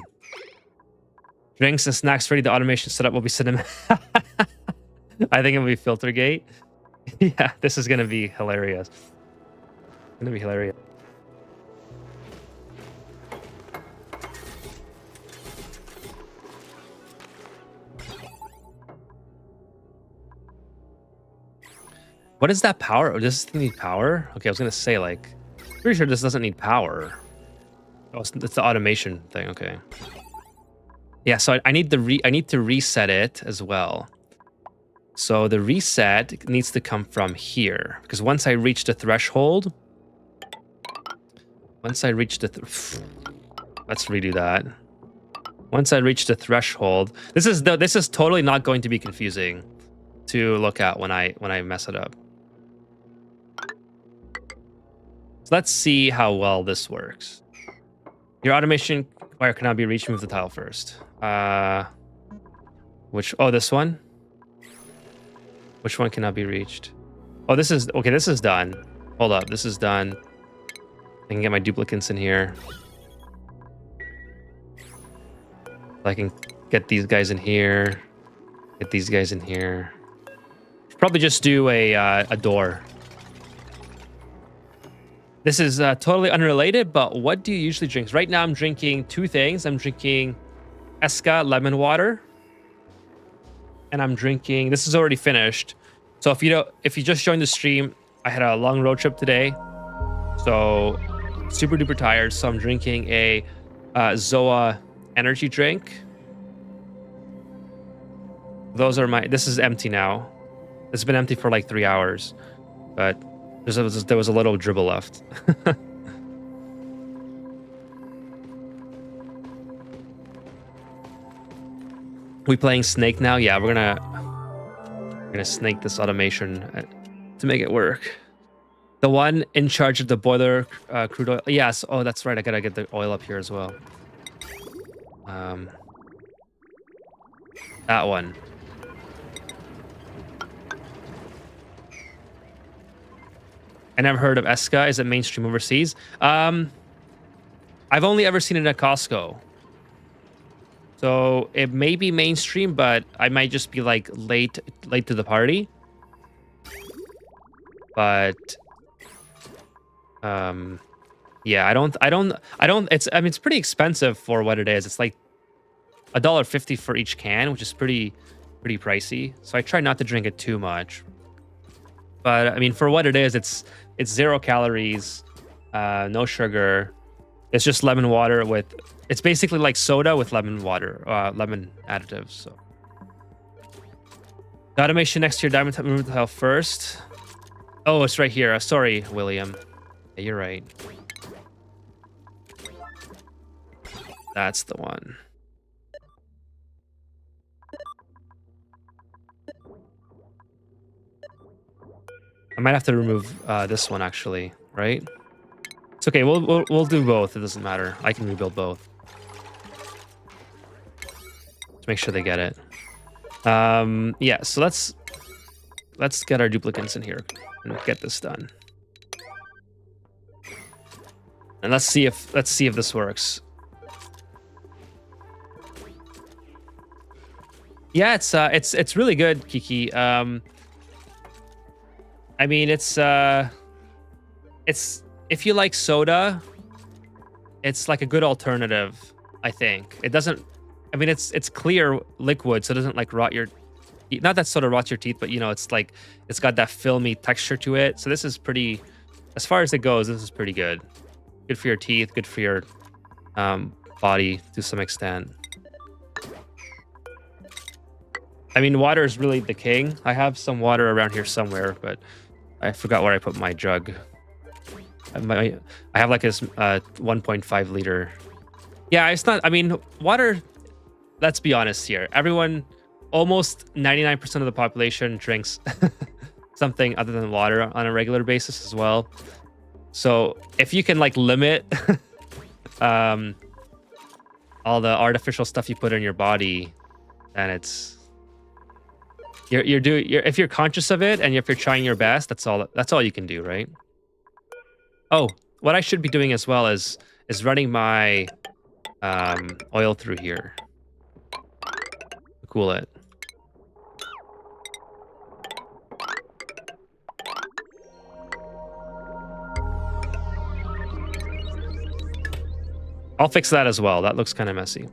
Drinks and snacks ready. The automation setup will be cinema. I think it will be filter gate. Yeah, this is gonna be hilarious. It's gonna be hilarious. What is that power? Does this need power? Okay, I was gonna say, like, pretty sure this doesn't need power. Oh, it's the automation thing. Okay. Yeah, so I need to reset it as well. So the reset needs to come from here because once I reach the threshold, let's redo that. Once I reach the threshold, this is totally not going to be confusing to look at when I mess it up. So let's see how well this works. Your automation wire cannot be reached. Move the tile first. This one? Which one cannot be reached? Oh, this is... Okay, this is done. Hold up, this is done. I can get my duplicates in here. I can get these guys in here. Get these guys in here. Probably just do a door. This is totally unrelated, but what do you usually drink? Right now I'm drinking two things. I'm drinking Esca lemon water. And I'm drinking, this is already finished. So if you just joined the stream, I had a long road trip today. So super duper tired. So I'm drinking a Zoa energy drink. This is empty now. It's been empty for like 3 hours, but there was a little dribble left. We playing Snake now? Yeah, we're gonna snake this automation to make it work. The one in charge of the boiler crude oil. Yes. Oh, that's right. I gotta get the oil up here as well. That one. I never heard of Esca. Is it mainstream overseas? I've only ever seen it at Costco. So it may be mainstream, but I might just be like late to the party. But yeah, I don't it's pretty expensive for what it is. It's like $1.50 for each can, which is pretty pricey. So I try not to drink it too much. But I mean, for what it is, it's 0 calories, no sugar. It's just lemon water with... It's basically like soda with lemon water, lemon additives. So, the automation next to your diamond move the tile first. Oh, it's right here. Sorry, William. Yeah, you're right. That's the one. I might have to remove this one actually, right? It's okay. We'll do both. It doesn't matter. I can rebuild both. Let's make sure they get it. Yeah. So let's get our duplicates in here and get this done. And let's see if this works. Yeah, it's really good, Kiki. I mean, it's if you like soda, it's like a good alternative, I think. It doesn't, I mean, it's clear liquid, so it doesn't like rot your, not that soda rots your teeth, but you know, it's like, it's got that filmy texture to it. So this is pretty, as far as it goes, this is pretty good. Good for your teeth, good for your body to some extent. I mean, water is really the king. I have some water around here somewhere, but I forgot where I put my jug. I have like this 1.5 liter. Yeah, it's not, I mean, water, let's be honest here. Everyone, almost 99% of the population drinks something other than water on a regular basis as well. So if you can like limit all the artificial stuff you put in your body, then it's if you're conscious of it and if you're trying your best, that's all you can do, right? Oh, what I should be doing as well is running my oil through here to cool it. I'll fix that as well. That looks kind of messy.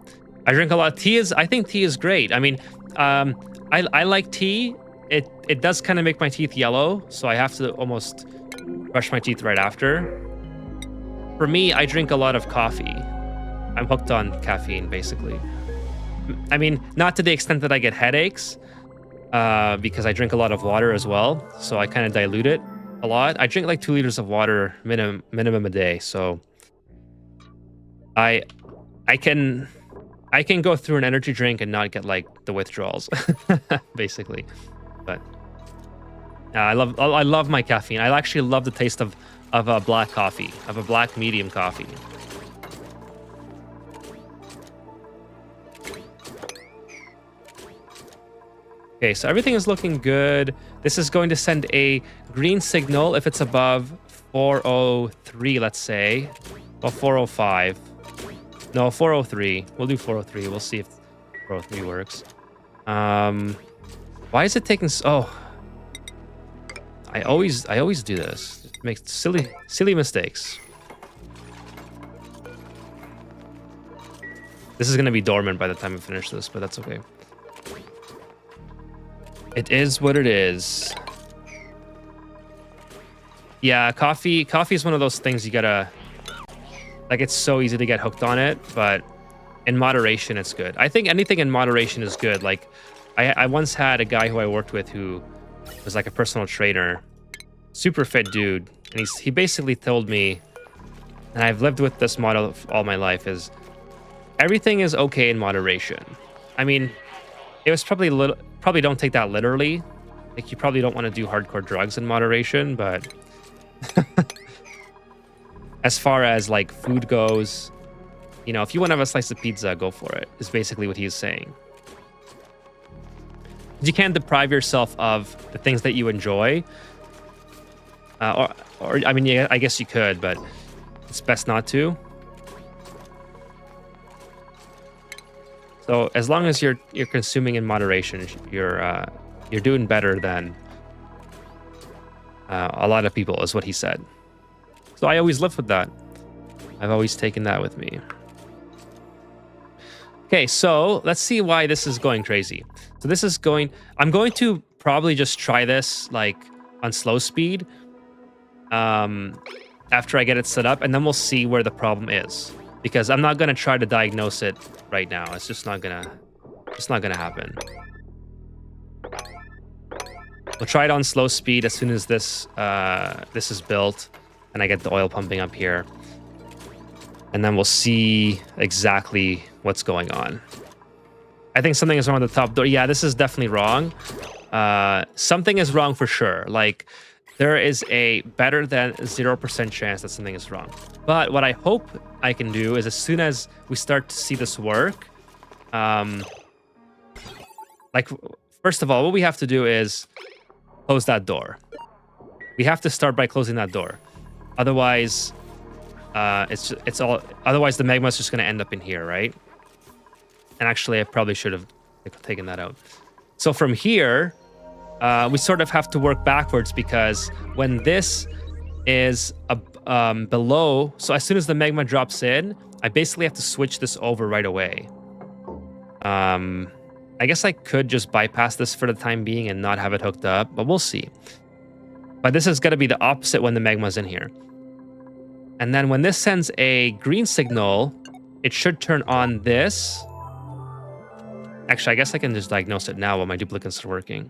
I drink a lot of tea. I think tea is great. I mean, I like tea. It does kind of make my teeth yellow, so I have to almost brush my teeth right after. For me, I drink a lot of coffee. I'm hooked on caffeine, basically. I mean, not to the extent that I get headaches, because I drink a lot of water as well, so I kind of dilute it a lot. I drink like 2 liters of water minimum a day, so I can go through an energy drink and not get like the withdrawals, basically. But I love my caffeine. I actually love the taste of a black coffee, of a black medium coffee. Okay, so everything is looking good. This is going to send a green signal if it's above 403, let's say. Well, 405. No, 403. We'll do 403. We'll see if 403 works. Why is it taking oh. I always do this. It makes silly mistakes. This is going to be dormant by the time we finish this, but that's okay. It is what it is. Yeah, coffee is one of those things you gotta... Like, it's so easy to get hooked on it, but in moderation, it's good. I think anything in moderation is good. Like, I once had a guy who I worked with who was like a personal trainer, super fit dude, and he basically told me, and I've lived with this motto all my life, is everything is okay in moderation. I mean, it was probably don't take that literally. Like, you probably don't want to do hardcore drugs in moderation, but as far as like food goes, you know, if you want to have a slice of pizza, go for it, is basically what he's saying. You can't deprive yourself of the things that you enjoy. Or I mean, yeah, I guess you could, but it's best not to. So as long as you're consuming in moderation, you're doing better than a lot of people, is what he said. So I always live with that. I've always taken that with me. Okay, so let's see why this is going crazy. So this is going... I'm going to probably just try this like on slow speed after I get it set up, and then we'll see where the problem is. Because I'm not going to try to diagnose it right now. It's just not gonna happen. We'll try it on slow speed as soon as this is built and I get the oil pumping up here. And then we'll see exactly what's going on. I think something is wrong with the top door. Yeah, this is definitely wrong. Something is wrong for sure. Like, there is a better than 0% chance that something is wrong. But what I hope I can do is, as soon as we start to see this work, like, first of all, what we have to do is close that door. We have to start by closing that door. Otherwise, otherwise the magma is just going to end up in here, right? And actually, I probably should have taken that out. So from here, we sort of have to work backwards, because when this is below, so as soon as the magma drops in, I basically have to switch this over right away. I guess I could just bypass this for the time being and not have it hooked up, but we'll see. But this is going to be the opposite when the magma's in here. And then when this sends a green signal, it should turn on this. Actually, I guess I can just diagnose it now while my duplicates are working.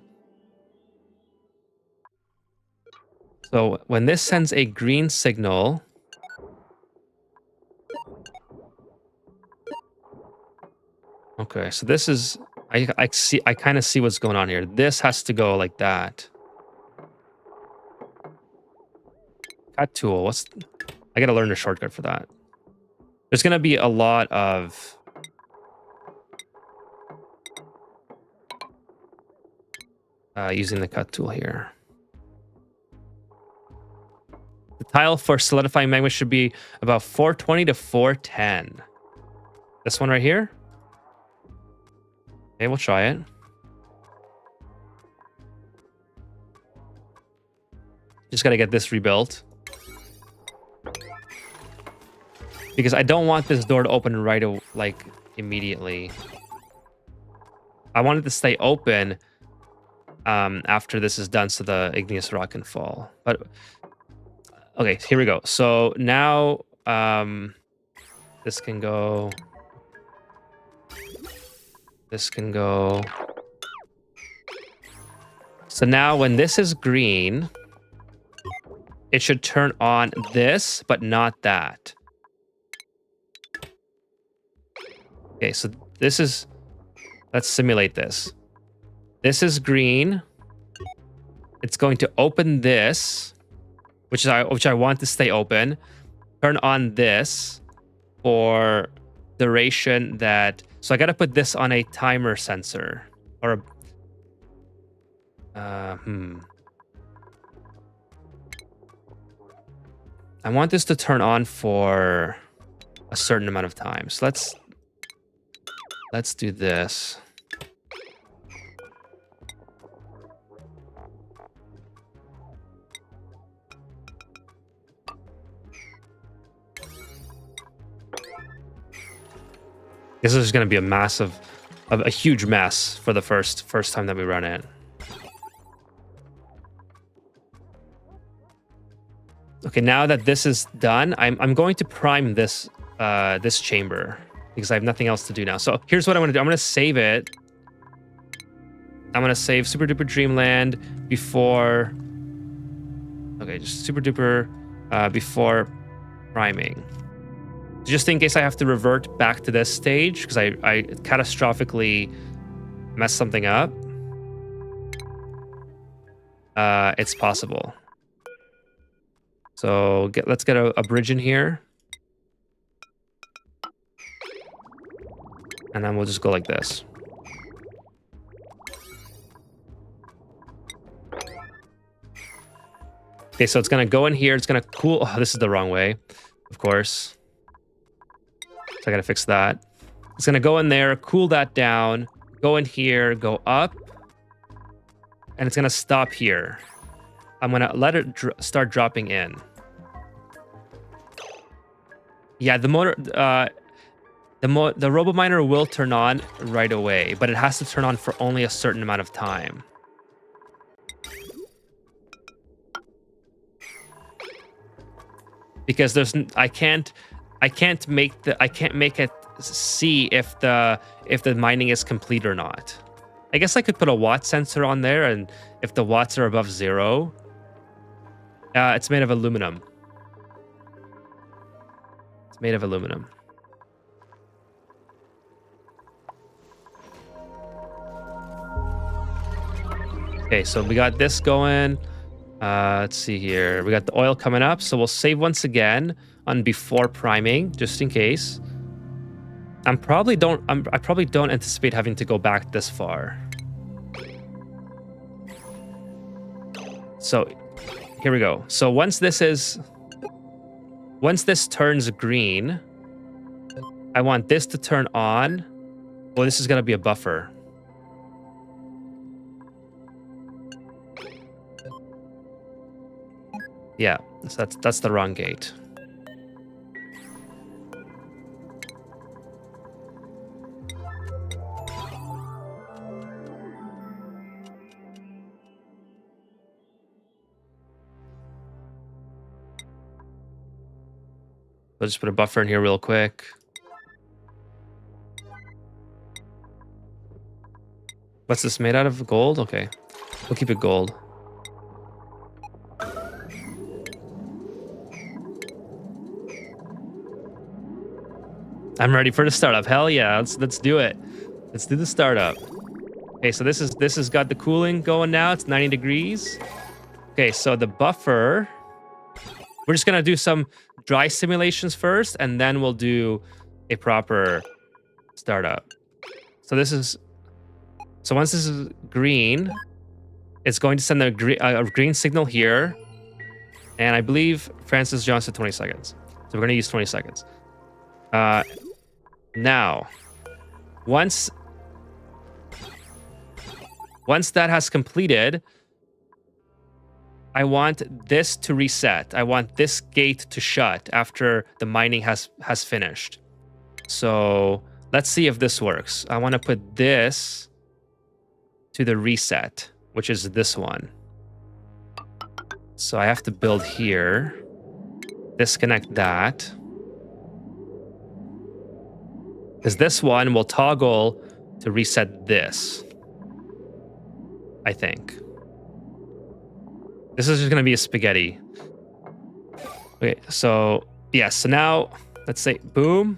So when this sends a green signal, okay, so this is, I kind of see what's going on here. This has to go like that. Cut tool, I gotta learn a shortcut for that. There's gonna be a lot of... using the cut tool here. The tile for solidifying magma should be about 420 to 410. This one right here? Okay, we'll try it. Just got to get this rebuilt. Because I don't want this door to open right like immediately. I want it to stay open after this is done so the igneous rock can fall. But okay, here we go. So now this can go. This can go. So now when this is green, it should turn on this, but not that. Okay, so this is, let's simulate this. This is green. It's going to open this, which I want to stay open. Turn on this for duration that, so I got to put this on a timer sensor or I want this to turn on for a certain amount of time. So let's do this. This is going to be a huge mess for the first time that we run it. Okay, now that this is done, I'm going to prime this this chamber because I have nothing else to do now. So here's what I'm going to do. I'm going to save it. I'm going to save Super Duper Dreamland before. Okay, just Super Duper before priming. Just in case I have to revert back to this stage because I catastrophically messed something up. It's possible. So let's get a bridge in here. And then we'll just go like this. Okay, so it's going to go in here. It's going to cool. Oh, this is the wrong way, of course. So I got to fix that. It's going to go in there, cool that down, go in here, go up. And it's going to stop here. I'm going to let it start dropping in. Yeah, the motor, the RoboMiner will turn on right away, but it has to turn on for only a certain amount of time. Because I can't make it see if the mining is complete or not. I guess I could put a watt sensor on there, and if the watts are above 0, it's made of aluminum. It's made of aluminum. Okay, so we got this going. Let's see here. We got the oil coming up, so we'll save once again on before priming, just in case. I probably don't anticipate having to go back this far. So here we go. So once this turns green, I want this to turn on. Well, this is gonna be a buffer. Yeah, so that's the wrong gate. I'll just put a buffer in here real quick. What's this made out of? Gold? Okay. We'll keep it gold. I'm ready for the startup. Hell yeah, let's do it. Let's do the startup. Okay, so this has got the cooling going now. It's 90 degrees. Okay, so the buffer, we're just gonna do some dry simulations first, and then we'll do a proper startup. So once this is green, it's going to send a green signal here. And I believe Francis John said 20 seconds. So we're going to use 20 seconds. Now, once that has completed, I want this to reset. I want this gate to shut after the mining has finished. So let's see if this works. I want to put this to the reset, which is this one. So I have to build here, disconnect that. Because this one will toggle to reset this, I think. This is just going to be a spaghetti. Okay, so yeah, so now let's say boom,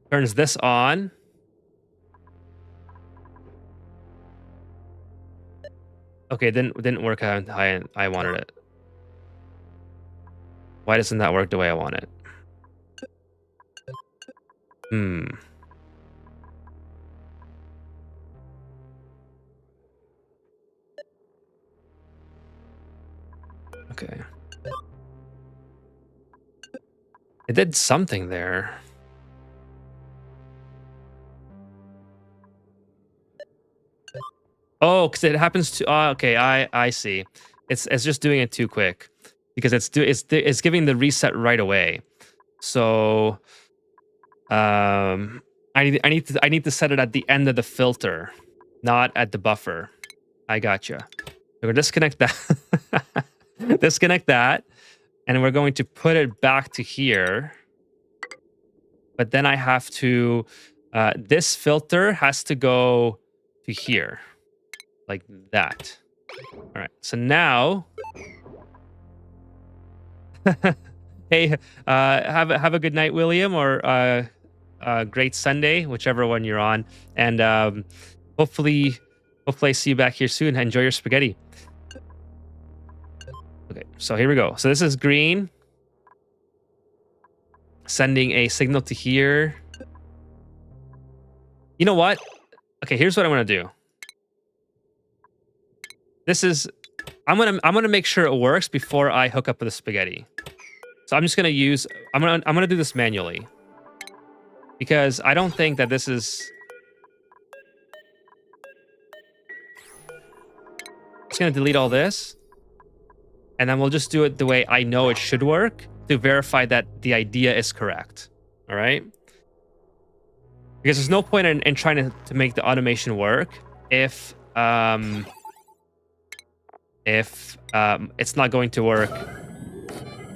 turns this on. Okay, didn't work how I wanted it. Why doesn't that work the way I want it? Okay. It did something there. Oh, because it happens to. Oh, okay, I see. It's just doing it too quick because it's giving the reset right away. So, I need to set it at the end of the filter, not at the buffer. I gotcha. We're disconnect that. Disconnect that, and we're going to put it back to here. But then I have to. This filter has to go to here. Like that. All right. So now, hey, have a good night, William, or great Sunday, whichever one you're on, and hopefully I see you back here soon. Enjoy your spaghetti. Okay. So here we go. So this is green, sending a signal to here. You know what? Okay. Here's what I'm gonna do. This is, I'm gonna make sure it works before I hook up with the spaghetti. So I'm just gonna use, I'm gonna do this manually because I don't think that this is. Just gonna delete all this, and then we'll just do it the way I know it should work to verify that the idea is correct. All right? Because there's no point in trying to make the automation work if it's not going to work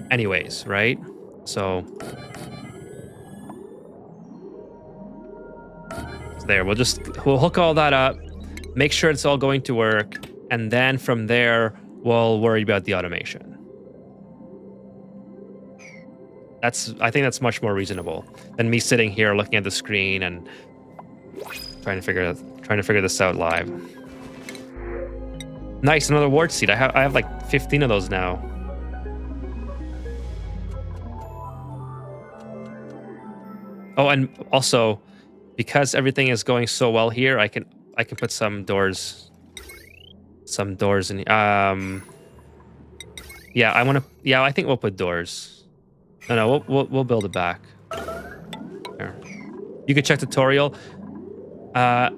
anyways, right? So there, we'll hook all that up, make sure it's all going to work, and then from there we'll worry about the automation. I think that's much more reasonable than me sitting here looking at the screen and trying to figure this out live. Nice, another ward seed. I have like 15 of those now. Oh, and also, because everything is going so well here, I can put some doors in. Yeah, I think we'll put doors. No, we'll build it back. There. You can check tutorial. I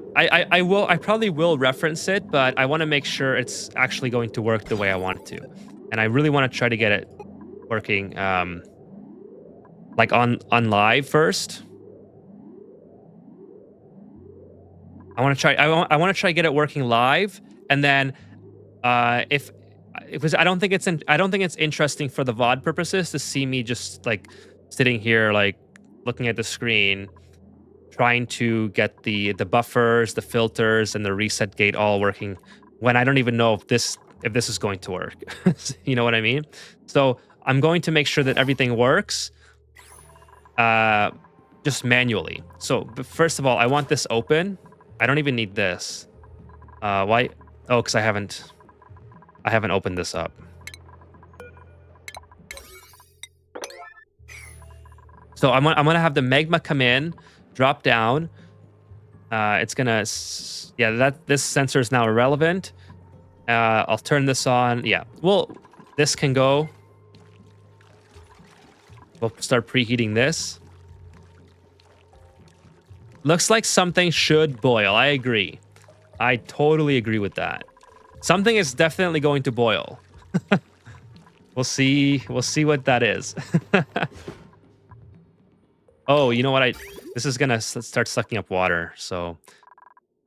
probably will reference it, but I want to make sure it's actually going to work the way I want it to, and I really want to try to get it working, like on live first. I want to try to get it working live, and then because I don't think it's interesting for the VOD purposes to see me just like sitting here like looking at the screen, trying to get the buffers, the filters, and the reset gate all working when I don't even know if this is going to work. You know what I mean? So I'm going to make sure that everything works just manually. So but first of all, I want this open. I don't even need this. Why? Oh, because I haven't opened this up. So I'm gonna have the magma come in, drop down. It's gonna, yeah, this sensor is now irrelevant. I'll turn this on. Yeah, well, this can go. We'll start preheating this. Looks like something should boil. I agree. I totally agree with that. Something is definitely going to boil. We'll see. We'll see what that is. Oh, you know what? This is gonna start sucking up water. So,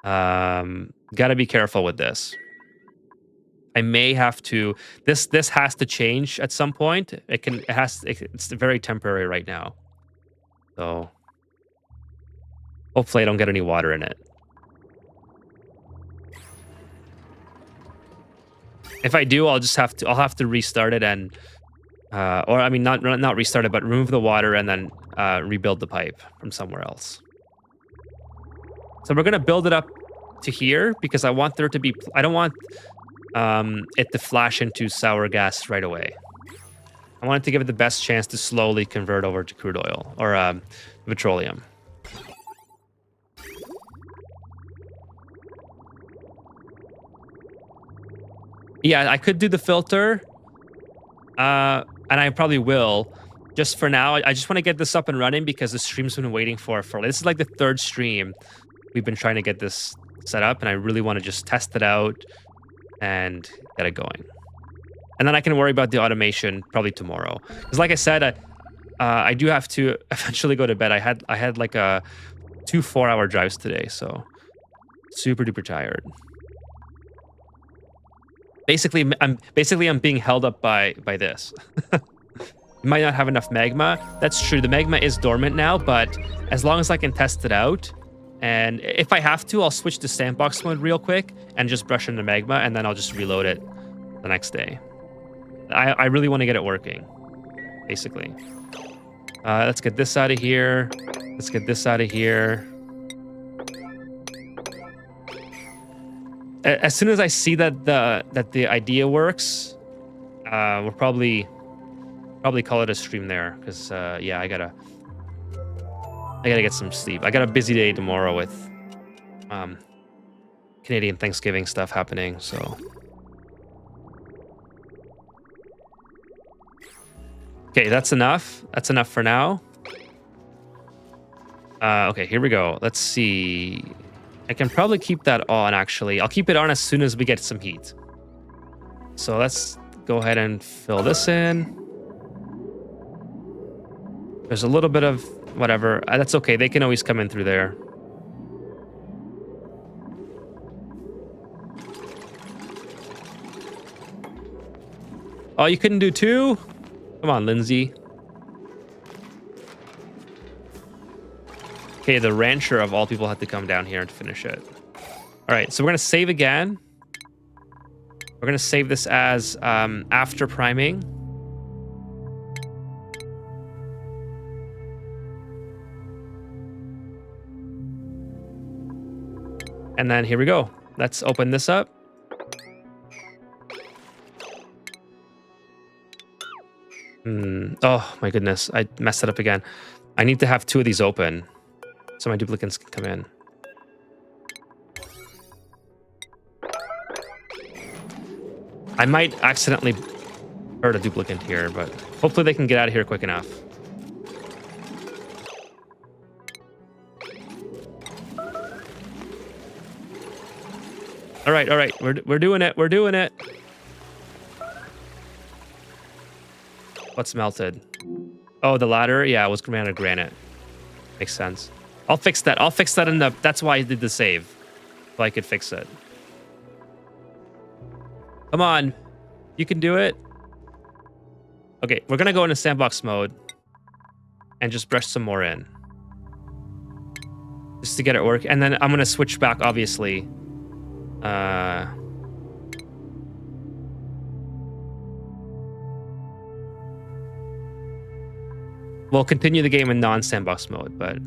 gotta be careful with this. I may have to. This has to change at some point. It's very temporary right now. So, hopefully, I don't get any water in it. If I do, I'll have to restart it and, or I mean, not restart it, but remove the water and then rebuild the pipe from somewhere else. So we're gonna build it up to here because I want there to be. I don't want it to flash into sour gas right away. I want it to give it the best chance to slowly convert over to crude oil or petroleum. Yeah, I could do the filter, and I probably will. Just for now, I just want to get this up and running because the stream's been waiting for this is like the third stream we've been trying to get this set up, and I really want to just test it out and get it going. And then I can worry about the automation probably tomorrow. Because like I said, I do have to eventually go to bed. I had like two 4-hour drives today, so super duper tired. Basically, I'm being held up by this. You might not have enough magma. That's true. The magma is dormant now, but as long as I can test it out, and if I have to, I'll switch to sandbox mode real quick and just brush in the magma, and then I'll just reload it the next day. I really want to get it working, basically. Let's get this out of here. Let's get this out of here. As soon as I see that the idea works, we'll probably call it a stream there because yeah, I gotta get some sleep. I got a busy day tomorrow with Canadian Thanksgiving stuff happening, so. Okay, that's enough. That's enough for now. Okay, here we go. Let's see. I can probably keep that on, actually. I'll keep it on as soon as we get some heat. So let's go ahead and fill this in. There's a little bit of whatever. That's okay. They can always come in through there. Oh, you couldn't do two? Come on, Lindsay. Okay, the rancher of all people had to come down here to finish it. All right, so we're going to save again. We're going to save this as after priming. And then here we go. Let's open this up. Oh my goodness, I messed it up again. I need to have two of these open so my duplicates can come in. I might accidentally hurt a duplicate here, but hopefully they can get out of here quick enough. All right, we're doing it. We're doing it. What's melted? Oh, the ladder? Yeah, it was made out of granite. Makes sense. I'll fix that. I'll fix that in the... That's why I did the save. So I could fix it. Come on. You can do it. Okay, we're going to go into sandbox mode. And just brush some more in. Just to get it work. And then I'm going to switch back, obviously. We'll continue the game in non-sandbox mode, but...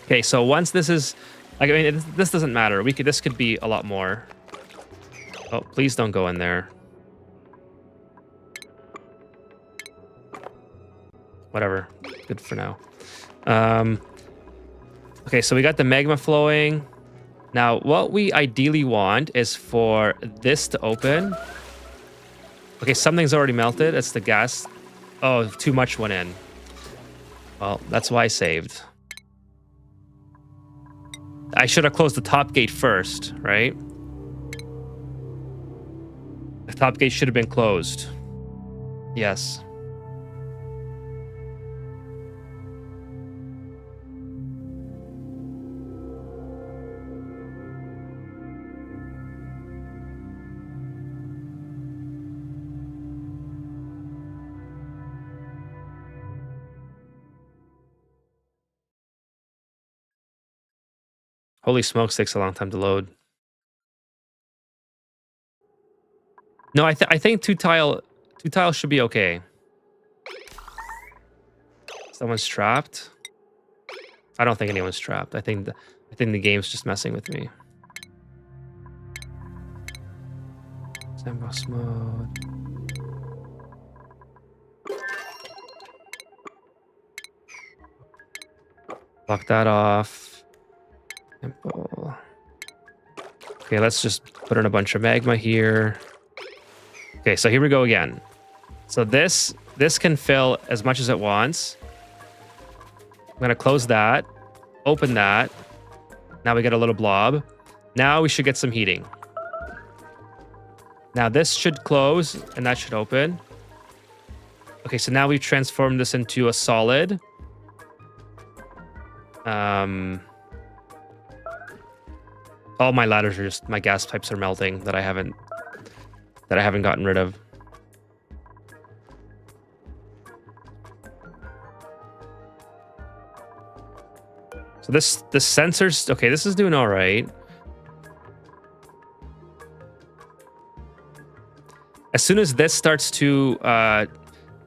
Okay, so once this is... Like, I mean, this doesn't matter. This could be a lot more. Oh, please don't go in there. Whatever. Good for now. Okay, so we got the magma flowing. Now, what we ideally want is for this to open. Okay, something's already melted. It's the gas. Oh, too much went in. Well, that's why I saved. I should have closed the top gate first, right? The top gate should have been closed. Yes. Holy smokes, takes a long time to load. No, I think two tile should be okay. Someone's trapped. I don't think anyone's trapped. I think the game's just messing with me. Sandbox mode. Lock that off. Simple. Okay, let's just put in a bunch of magma here. Okay, so here we go again. So this can fill as much as it wants. I'm gonna close that, open that. Now we get a little blob. Now we should get some heating. Now this should close and that should open. Okay, so now we've transformed this into a solid. All my ladders are just, my gas pipes are melting that I haven't gotten rid of. So the sensors, okay, this is doing all right. As soon as this starts to,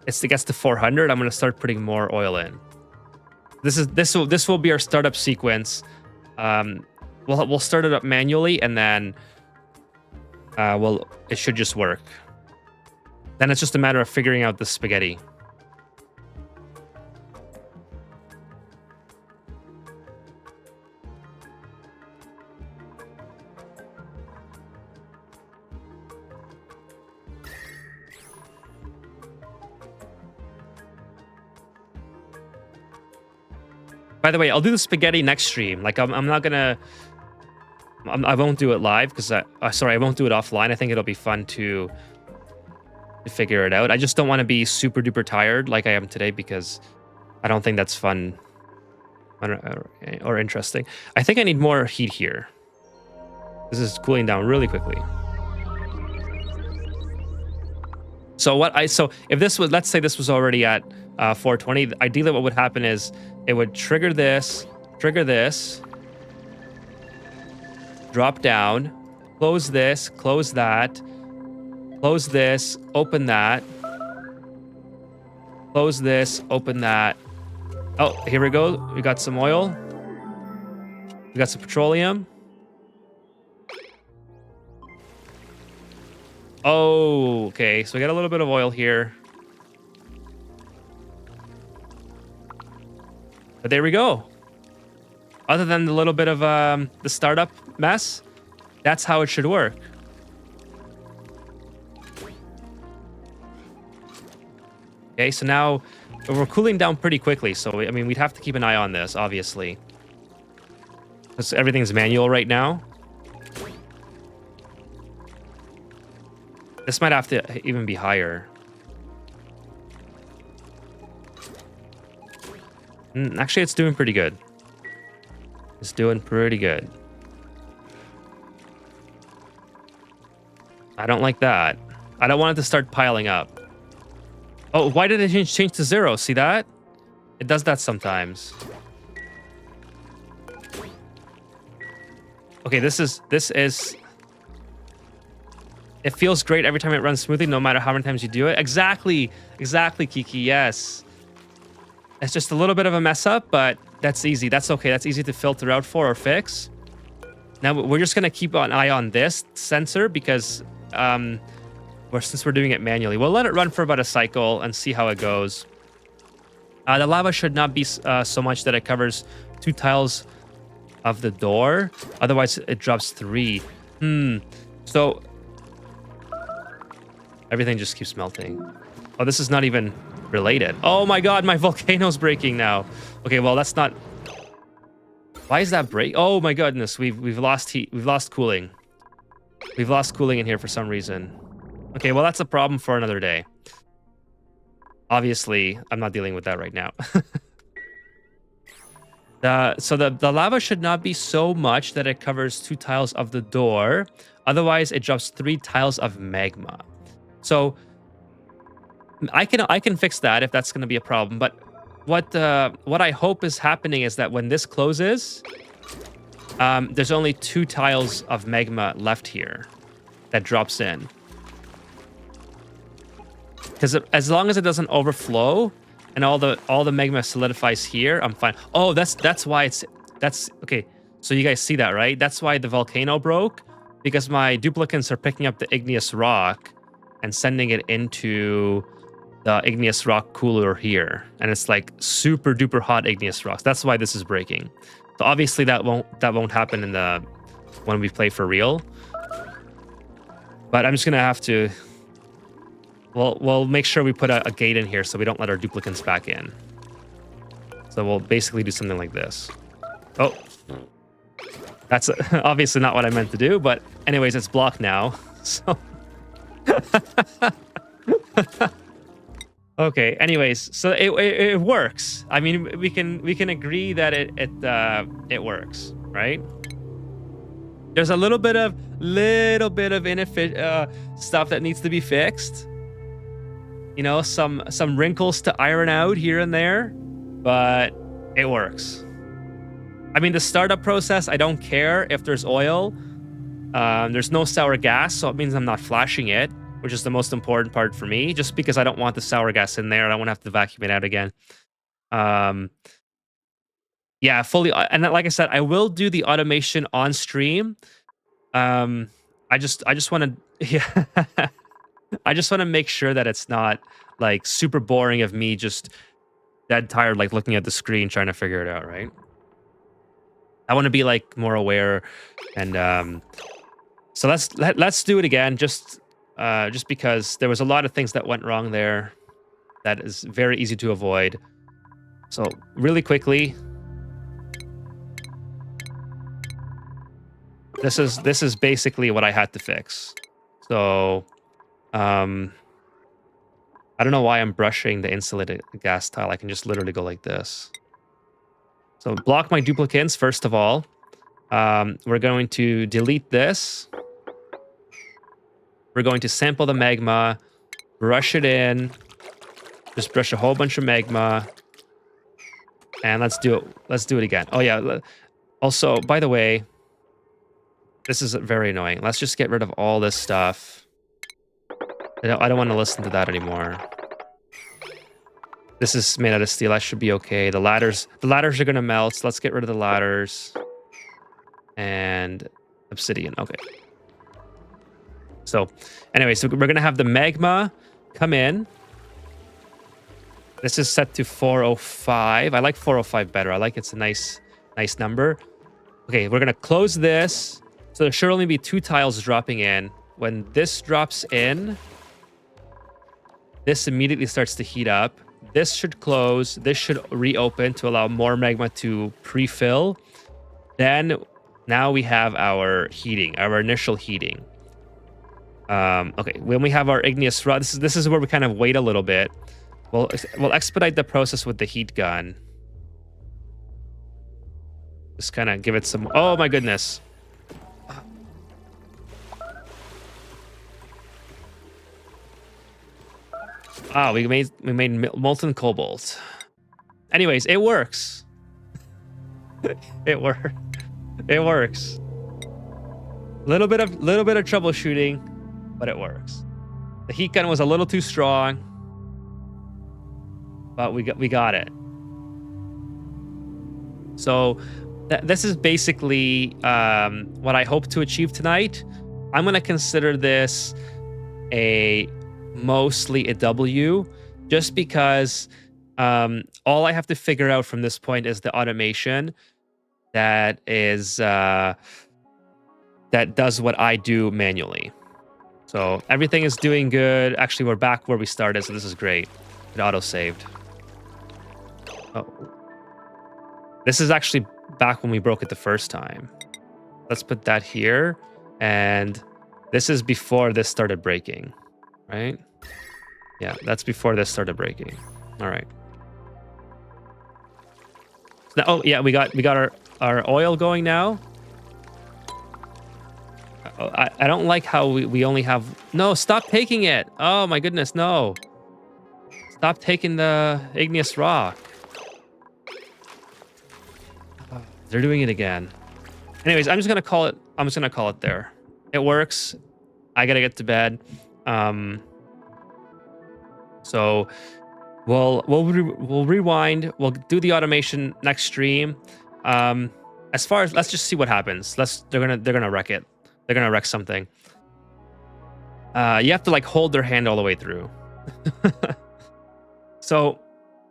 it gets to 400, I'm gonna start putting more oil in. This will be our startup sequence. We'll start it up manually, and then it should just work. Then it's just a matter of figuring out the spaghetti. By the way, I'll do the spaghetti next stream. Like I'm not gonna. I won't do it live because I won't do it offline. I think it'll be fun to figure it out. I just don't want to be super duper tired like I am today because I don't think that's fun or interesting. I think I need more heat here. This is cooling down really quickly. So if this was, let's say this was already at 420, ideally what would happen is it would trigger this, drop down, close this, close that, close this, open that, close this, open that. Oh, here we go. We got some oil. We got some petroleum. Oh, okay. So we got a little bit of oil here. But there we go. Other than the little bit of the startup mess, that's how it should work. Okay, so now we're cooling down pretty quickly. So, I mean, we'd have to keep an eye on this, obviously. Because everything's manual right now. This might have to even be higher. Actually, it's doing pretty good. It's doing pretty good. I don't like that. I don't want it to start piling up. Oh, why did it change to 0? See that? It does that sometimes. Okay, this is... It feels great every time it runs smoothly, no matter how many times you do it. Exactly, Kiki, yes. It's just a little bit of a mess up, but that's easy. That's okay. That's easy to filter out for or fix. Now we're just gonna keep an eye on this sensor because since we're doing it manually, we'll let it run for about a cycle and see how it goes. The lava should not be so much that it covers 2 tiles of the door. Otherwise, it drops 3. So everything just keeps melting. Oh, this is not even related. Oh my god, my volcano's breaking now. Okay, well, that's not... Why is that break? Oh my goodness, we've lost heat. We've lost cooling. We've lost cooling in here for some reason. Okay, well, that's a problem for another day. Obviously, I'm not dealing with that right now. So the lava should not be so much that it covers 2 tiles of the door. Otherwise, it drops 3 tiles of magma. So I can fix that if that's going to be a problem. But what I hope is happening is that when this closes, there's only 2 tiles of magma left here that drops in. Because as long as it doesn't overflow and all the magma solidifies here, I'm fine. Oh, that's why that's okay. So you guys see that, right? That's why the volcano broke, because my duplicants are picking up the igneous rock and sending it into the igneous rock cooler here, and it's like super duper hot igneous rocks. That's why this is breaking. So obviously that won't happen when we play for real. But I'm just gonna have to. We'll make sure we put a gate in here so we don't let our duplicants back in. So we'll basically do something like this. Oh, that's obviously not what I meant to do, but anyways, it's blocked now. So okay. Anyways, so it works. I mean, we can agree that it works, right? There's a little bit of inefficient stuff that needs to be fixed. You know, some wrinkles to iron out here and there, but it works. I mean, the startup process, I don't care if there's oil. There's no sour gas, so it means I'm not flashing it, which is the most important part for me, just because I don't want the sour gas in there. I don't want to have to vacuum it out again. Yeah, fully. And like I said, I will do the automation on stream. I just want to, yeah. I just want to make sure that it's not like super boring of me just dead tired, like looking at the screen trying to figure it out, right? I want to be like more aware, and so let's do it again, just because there was a lot of things that went wrong there that is very easy to avoid. So really quickly, this is basically what I had to fix. So I don't know why I'm brushing the insulated gas tile. I can just literally go like this. So block my duplicants first of all. We're going to delete this. We're going to sample the magma, brush it in, just brush a whole bunch of magma, and let's do it again. Oh yeah. Also, by the way, this is very annoying. Let's just get rid of all this stuff. I don't want to listen to that anymore. This is made out of steel. I should be okay. The ladders are going to melt. So let's get rid of the ladders. And obsidian. Okay. So anyway, so we're going to have the magma come in. This is set to 405. I like 405 better. I like it's a nice number. Okay, we're going to close this. So there should only be 2 tiles dropping in. When this drops in, this immediately starts to heat up. This should close. This should reopen to allow more magma to pre-fill. Then now we have our heating, our initial heating. Okay, when we have our igneous rod, this is where we kind of wait a little bit. We'll expedite the process with the heat gun. Just kind of give it some. Oh my goodness. Ah, we made molten cobalt. Anyways, it works. It works. Little bit of troubleshooting, but it works. The heat gun was a little too strong, but we got it. So this is basically what I hope to achieve tonight. I'm going to consider this mostly a W, just because all I have to figure out from this point is the automation that does what I do manually. So everything is doing good. Actually, we're back where we started, so this is great. It auto-saved. Oh. This is actually back when we broke it the first time. Let's put that here. And this is before this started breaking, right? Yeah, that's before this started breaking. All right. So now, oh, yeah, we got our oil going now. I don't like how we only have... No, stop taking it. Oh, my goodness, no. Stop taking the igneous rock. Oh, they're doing it again. Anyways, I'm just going to call it there. It works. I got to get to bed. So we'll rewind. We'll do the automation next stream. As far as... Let's just see what happens. They're going to wreck it. They're gonna wreck something. You have to like hold their hand all the way through. So,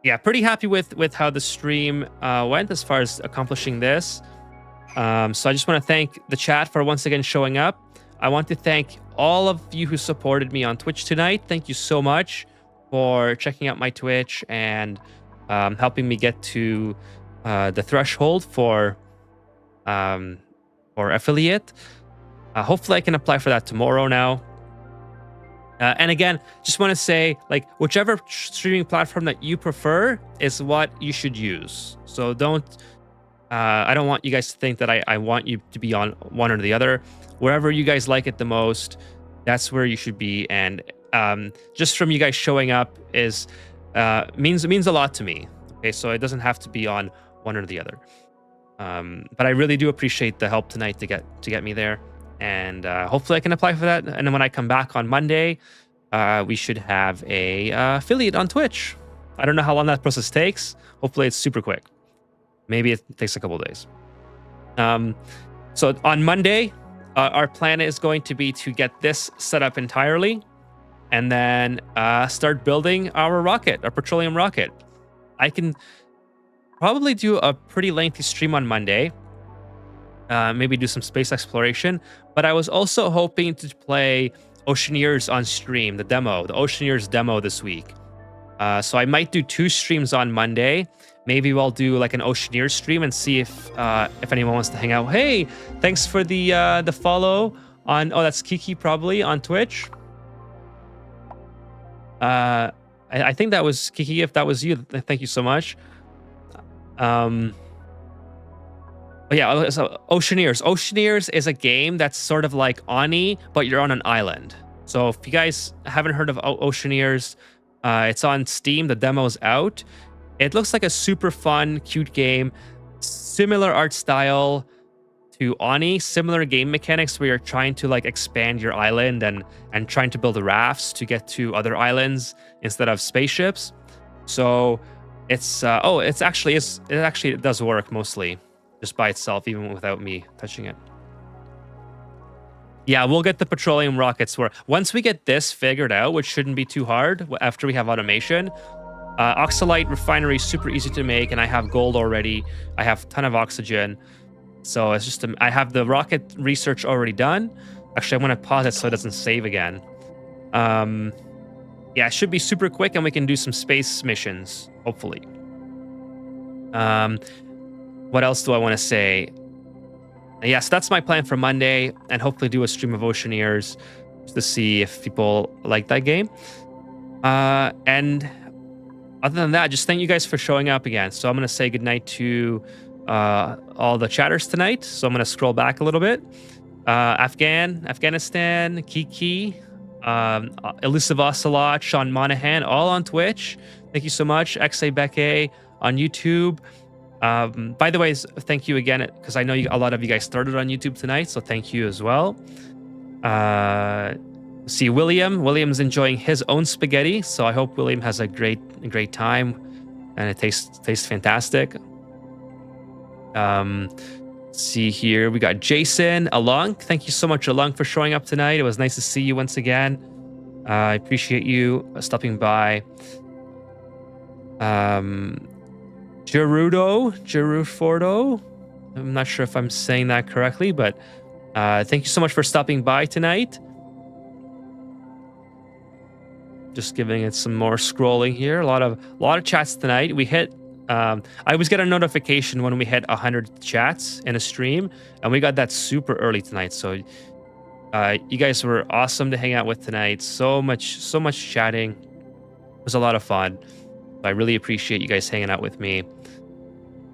yeah, pretty happy with how the stream went as far as accomplishing this. So I just want to thank the chat for once again showing up. I want to thank all of you who supported me on Twitch tonight. Thank you so much for checking out my Twitch and helping me get to the threshold for affiliate. Hopefully I can apply for that tomorrow now. And again, just want to say, like, whichever streaming platform that you prefer is what you should use. So I don't want you guys to think that I want you to be on one or the other. Wherever you guys like it the most, that's where you should be. And just from you guys showing up means a lot to me. Okay, so it doesn't have to be on one or the other. But I really do appreciate the help tonight to get me there. And hopefully I can apply for that. And then when I come back on Monday, we should have a affiliate on Twitch. I don't know how long that process takes. Hopefully it's super quick. Maybe it takes a couple of days. So on Monday, our plan is going to be to get this set up entirely and then start building our rocket, our petroleum rocket. I can probably do a pretty lengthy stream on Monday. Maybe do some space exploration, but I was also hoping to play Oceaneers on stream, the Oceaneers demo this week. So I might do 2 streams on Monday. Maybe we'll do like an Oceaneers stream and see if anyone wants to hang out. Hey, thanks for the follow on. Oh, that's Kiki probably on Twitch. I think that was Kiki. If that was you, thank you so much. But yeah, so Oceaneers. Oceaneers is a game that's sort of like Ani, but you're on an island. So if you guys haven't heard of Oceaneers, it's on Steam. The demo's out. It looks like a super fun, cute game. Similar art style to Ani. Similar game mechanics where you're trying to like expand your island and trying to build rafts to get to other islands instead of spaceships. So it does work mostly. Just by itself, even without me touching it. Yeah, we'll get the petroleum rockets. Once we get this figured out, which shouldn't be too hard after we have automation. Oxalite refinery is super easy to make, and I have gold already. I have a ton of oxygen. So it's just, I have the rocket research already done. Actually, I'm going to pause it so it doesn't save again. Yeah, it should be super quick, and we can do some space missions, hopefully. What else do I want to say? Yes, that's my plan for Monday, and hopefully do a stream of Oceaneers to see if people like that game. And other than that, just thank you guys for showing up again. So I'm going to say goodnight to all the chatters tonight. So I'm going to scroll back a little bit. Afghanistan, Kiki, Elusive Ocelot, Sean Monahan, all on Twitch. Thank you so much. XA Becke on YouTube. By the way, thank you again, because I know a lot of you guys started on YouTube tonight, so thank you as well. See William's enjoying his own spaghetti, so I hope William has a great time and it tastes fantastic. See here, we got Jason Alunk. Thank you so much, Alunk, for showing up tonight. It was nice to see you once again. I appreciate you stopping by. Gerufordo. I'm not sure if I'm saying that correctly, but thank you so much for stopping by tonight. Just giving it some more scrolling here. A lot of chats tonight. We hit. I always get a notification when we hit 100 chats in a stream, and we got that super early tonight. So you guys were awesome to hang out with tonight. So much chatting. It was a lot of fun. I really appreciate you guys hanging out with me.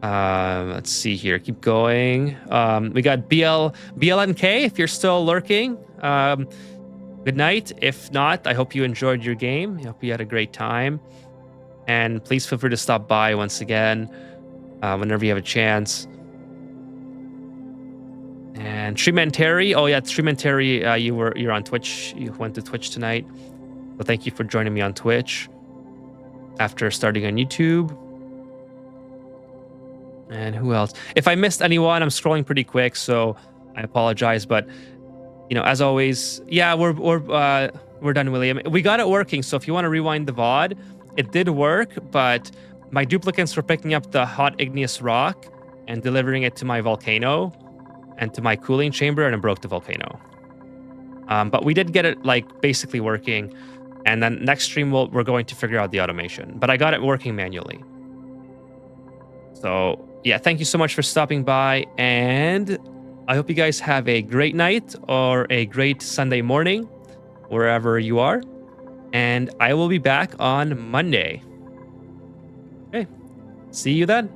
Let's see here. Keep going. We got BLNK. If you're still lurking, good night. If not, I hope you enjoyed your game. I hope you had a great time. And please feel free to stop by once again whenever you have a chance. And Streamland Terry. Oh yeah, Streamland Terry, you're on Twitch. You went to Twitch tonight. So thank you for joining me on Twitch after starting on YouTube. And who else? If I missed anyone, I'm scrolling pretty quick, so I apologize. But as always, yeah, we're done, William. We got it working. So if you want to rewind the VOD, it did work, but my duplicates were picking up the hot igneous rock and delivering it to my volcano and to my cooling chamber, and it broke the volcano. But we did get it basically working. And then next stream we're going to figure out the automation. But I got it working manually. So yeah, thank you so much for stopping by, and I hope you guys have a great night or a great Sunday morning, wherever you are. And I will be back on Monday. Okay, see you then.